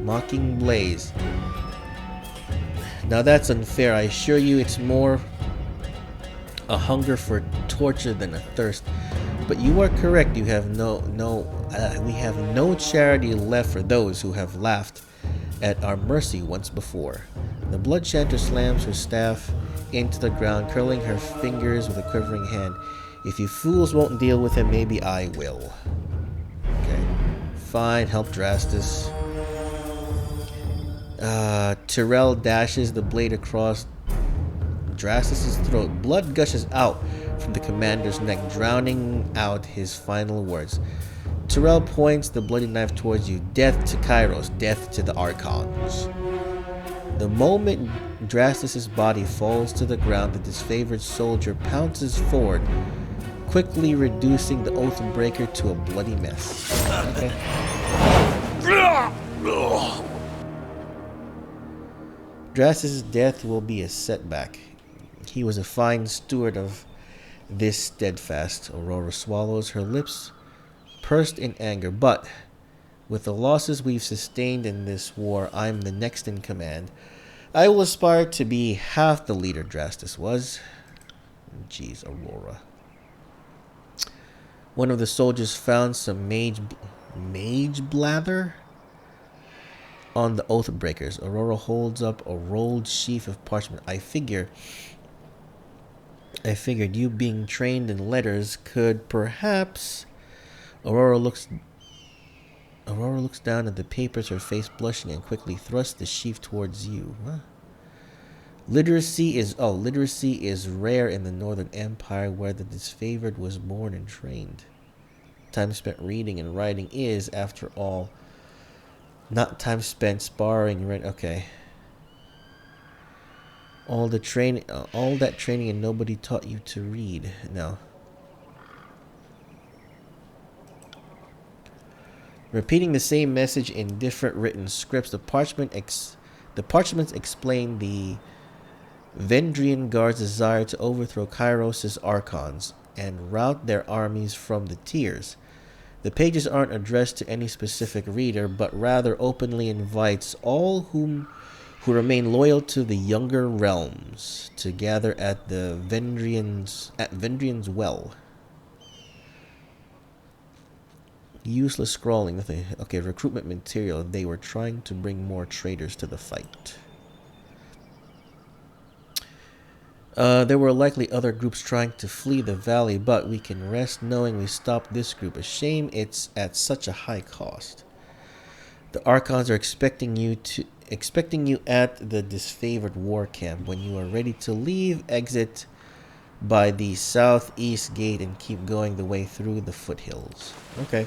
Mocking Blaze. Now that's unfair. I assure you it's more a hunger for torture than a thirst. But you are correct. You have we have no charity left for those who have laughed at our mercy once before. The Blood Chanter slams her staff into the ground, curling her fingers with a quivering hand. If you fools won't deal with him, maybe I will. Okay. Fine, help Drastus. Tyrell dashes the blade across Drastus' throat. Blood gushes out from the commander's neck, drowning out his final words. Tyrell points the bloody knife towards you. Death to Kairos, death to the Archons. The moment Drastus' body falls to the ground, the disfavored soldier pounces forward, quickly reducing the Oathbreaker to a bloody mess. Okay. Drastus' death will be a setback. He was a fine steward of this steadfast. Aurora swallows, her lips pursed in anger. But with the losses we've sustained in this war, I'm the next in command. I will aspire to be half the leader Drastus was. Jeez, Aurora. One of the soldiers found some mage blather on the Oathbreakers. Aurora holds up a rolled sheaf of parchment. I figure I figured you being trained in letters could perhaps... Aurora looks down at the papers, her face blushing, and quickly thrusts the sheaf towards you. Huh? Literacy is rare in the Northern Empire, where the disfavored was born and trained. Time spent reading and writing is, after all, not time spent sparring. Right? Okay. All that training, and nobody taught you to read. No. Repeating the same message in different written scripts, the parchments explain the Vendrian Guard's desire to overthrow Kairos' Archons and rout their armies from the tiers. The pages aren't addressed to any specific reader, but rather openly invites all who remain loyal to the younger realms to gather at the Vendrian's Well. Useless scrawling. Nothing. Okay, recruitment material. They were trying to bring more traders to the fight. There were likely other groups trying to flee the valley, but we can rest knowing we stopped this group. A shame it's at such a high cost. The Archons are expecting you at the Disfavored War camp. When you are ready to leave, exit by the southeast gate and keep going the way through the foothills. Okay.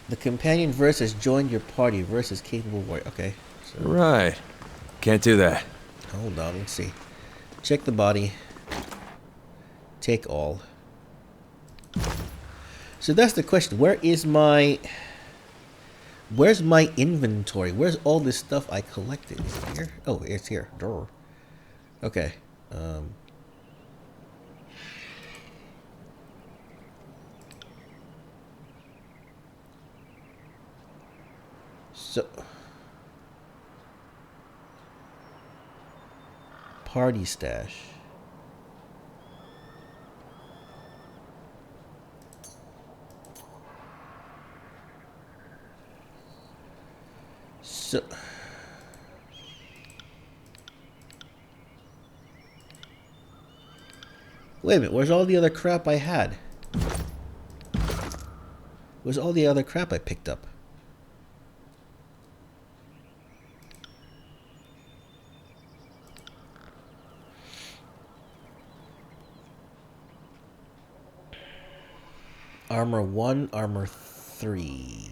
The companion verse has joined your party versus capable warrior. Okay. So. Right. Can't do that. Hold on, let's see. Check the body. Take all. So that's the question. Where's my inventory? Where's all this stuff I collected? Is it here? Oh, it's here. Durr. Okay. So, party stash. So, wait a minute, where's all the other crap I had? Where's all the other crap I picked up? Armor 1, armor 3.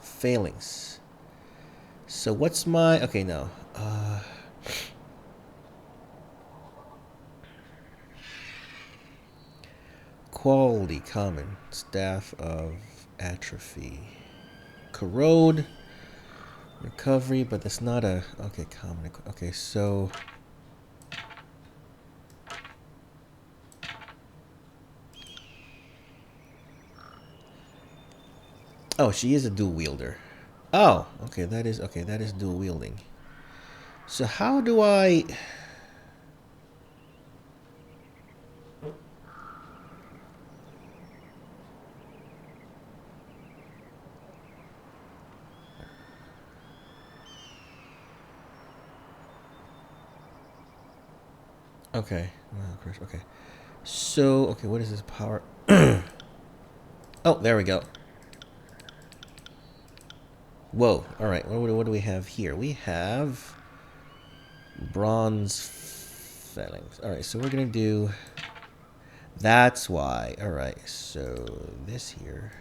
Failings. So what's my... Okay, no. Quality, common. Staff of atrophy. Corrode. Recovery, but that's not a... Okay, common. Okay, so... Oh, she is a dual wielder. Oh, okay, that is dual wielding. So how do I... Okay. Okay. So, okay, what is this power? Oh, there we go. Whoa. All right. What do we have here? We have bronze phalanx. All right. So we're going to do... That's why. All right. So this here.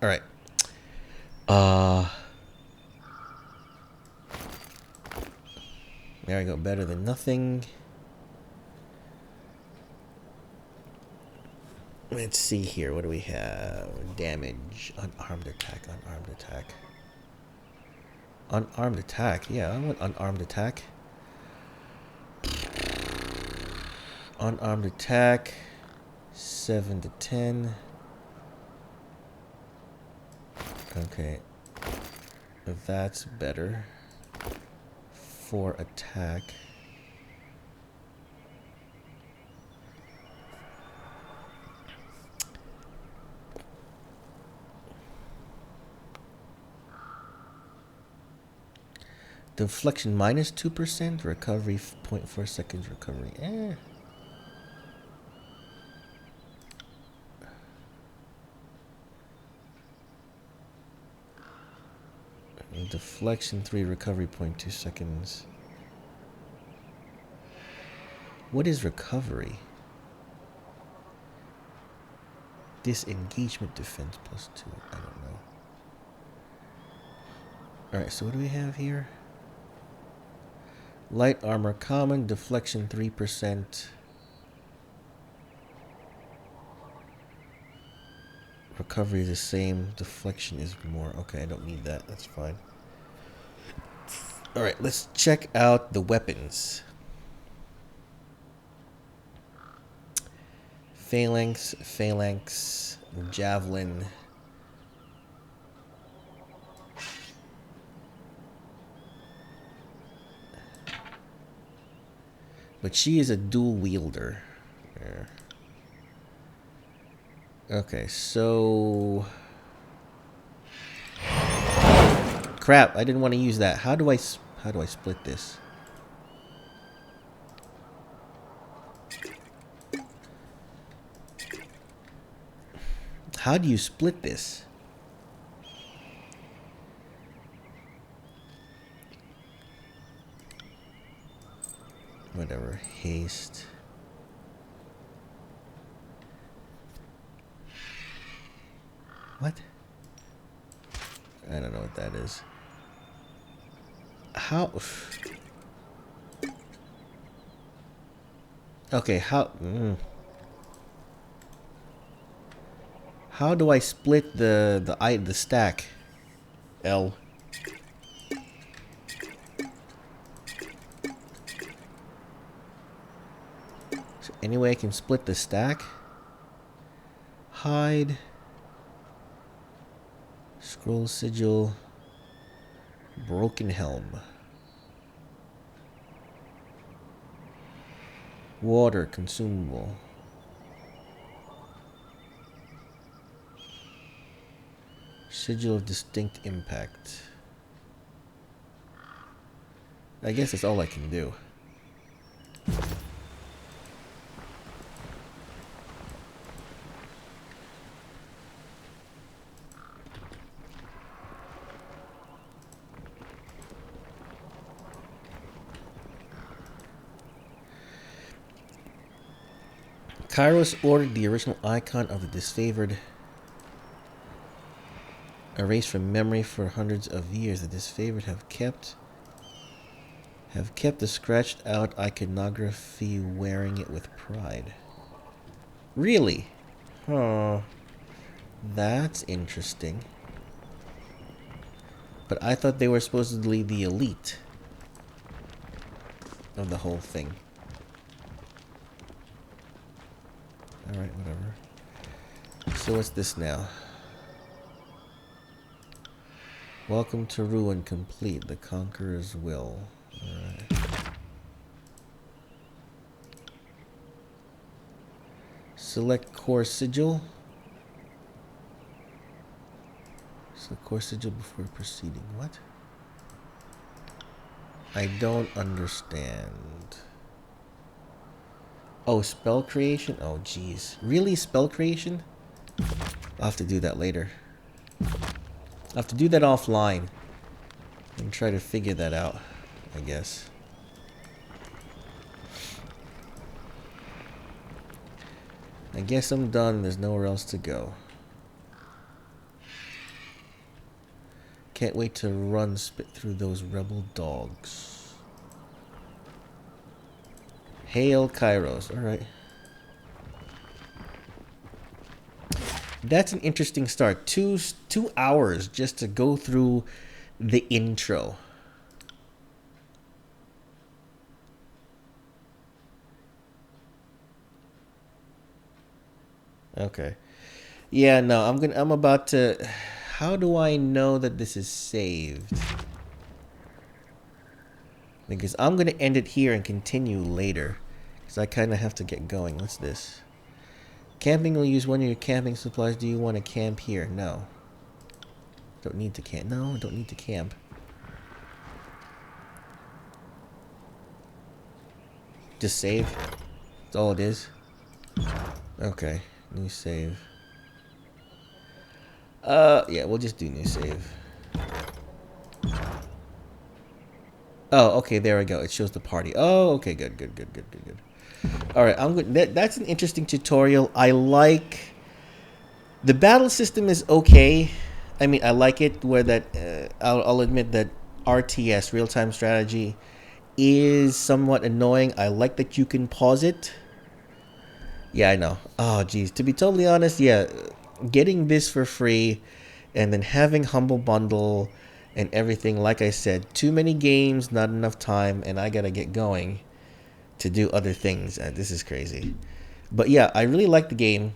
All right. There we go. Better than nothing. Let's see here. What do we have? Damage. Unarmed attack. Unarmed attack. Unarmed attack. Yeah, I want unarmed attack. Unarmed attack. 7 to 10. Okay. That's better. 4 attack. Deflection minus 2%. Recovery 0.4 seconds recovery. Deflection 3, recovery 0.2 seconds. What is recovery? Disengagement defense plus 2. I don't know. Alright, so what do we have here? Light armor common, deflection 3%. Recovery is the same, deflection is more. Okay, I don't need that, that's fine. Alright, let's check out the weapons. Phalanx, javelin. But she is a dual wielder. Yeah. Okay, so crap, I didn't want to use that. How do I split this? How do you split this? Whatever, haste. What? I don't know what that is. How? Okay, how? How do I split the stack? L. So anyway, I can split the stack. Hide. Scroll sigil. Broken helm. Water consumable. Sigil of distinct impact. I guess that's all I can do. Kairos ordered the original icon of the disfavored erased from memory for hundreds of years. The disfavored have kept the scratched out iconography, wearing it with pride. Really? Oh, that's interesting. But I thought they were supposedly the elite of the whole thing. Alright, whatever. So what's this now? Welcome to Ruin complete. The Conqueror's Will. Alright. Select Core Sigil. Select Core Sigil before proceeding. What? I don't understand. Oh, spell creation? Oh, jeez. Really? Spell creation? I'll have to do that later. I'll have to do that offline and try to figure that out, I guess. I guess I'm done. There's nowhere else to go. Can't wait to run spit through those rebel dogs. Hail Kairos. Alright. That's an interesting start. 2 hours just to go through the intro. Okay. Yeah, no, I'm about to how do I know that this is saved? Because I'm going to end it here and continue later. Because I kind of have to get going. What's this? Camping will use one of your camping supplies. Do you want to camp here? No. Don't need to camp. No, don't need to camp. Just save. That's all it is. Okay. New save. Yeah, we'll just do new save. Oh, okay, there we go. It shows the party. Oh, okay, good. Alright, I'm good. That's an interesting tutorial. I like... The battle system is okay. I mean, I like it where that... I'll admit that RTS, real-time strategy, is somewhat annoying. I like that you can pause it. Yeah, I know. Oh, geez. To be totally honest, yeah, getting this for free and then having Humble Bundle and everything, like I said, too many games, not enough time, and I gotta get going to do other things. This is crazy. But yeah, I really like the game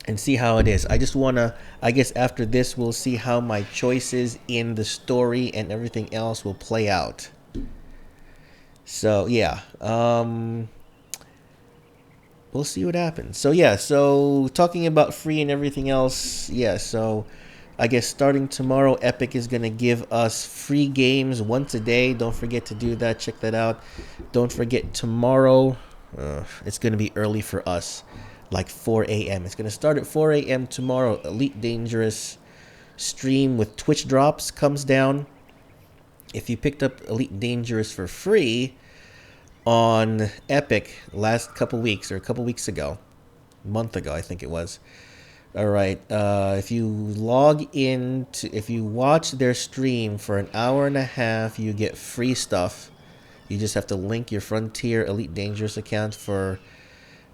and see how it is. I just wanna, I guess after this, we'll see how my choices in the story and everything else will play out. So yeah, we'll see what happens. So yeah, so talking about free and everything else, yeah, so I guess starting tomorrow, Epic is going to give us free games once a day. Don't forget to do that. Check that out. Don't forget tomorrow, it's going to be early for us, like 4 a.m. It's going to start at 4 a.m. tomorrow. Elite Dangerous stream with Twitch drops comes down. If you picked up Elite Dangerous for free on Epic last couple weeks, or a couple weeks ago, a month ago, I think it was. All right. If you log in to, if you watch their stream for an hour and a half, you get free stuff. You just have to link your Frontier Elite Dangerous account for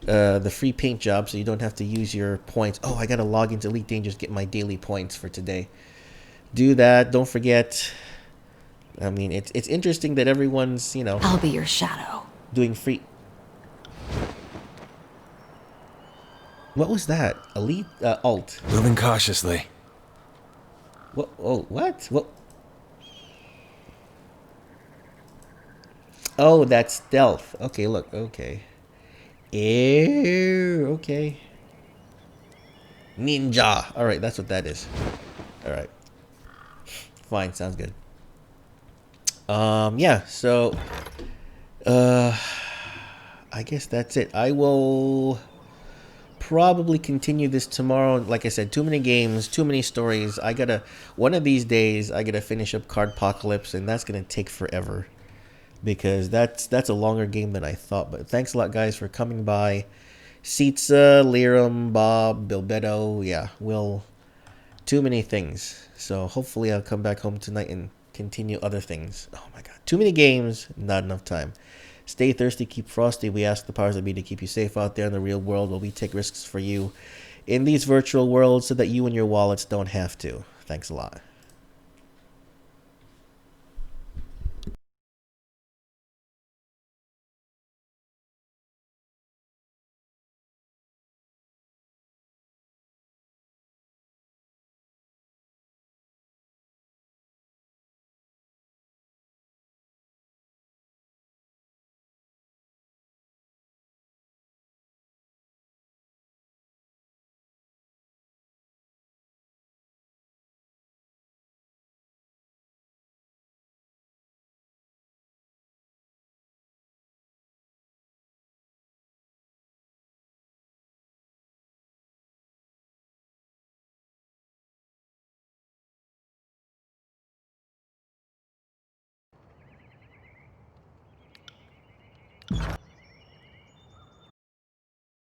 the free paint job, so you don't have to use your points. Oh, I gotta log into Elite Dangerous to get my daily points for today. Do that. Don't forget. I mean, it's interesting that everyone's, you know, I'll be your shadow. doing free. What was that? Elite alt. Moving cautiously. What? Oh, what? What? Oh, that's stealth. Okay, look. Okay. Ew. Okay. Ninja. All right, that's what that is. All right. Fine. Sounds good. Yeah. So, I guess that's it. I will probably continue this tomorrow. Like I said, too many games, too many stories. I gotta, one of these days, I gotta finish up Cardpocalypse, and that's gonna take forever because that's a longer game than I thought. But thanks a lot, guys, for coming by. Sitza, Liram, Bob, Bilbetto, yeah, too many things. So hopefully I'll come back home tonight and continue other things. Oh my god, too many games, not enough time. Stay thirsty, keep frosty. We ask the powers that be to keep you safe out there in the real world while we take risks for you in these virtual worlds so that you and your wallets don't have to. Thanks a lot.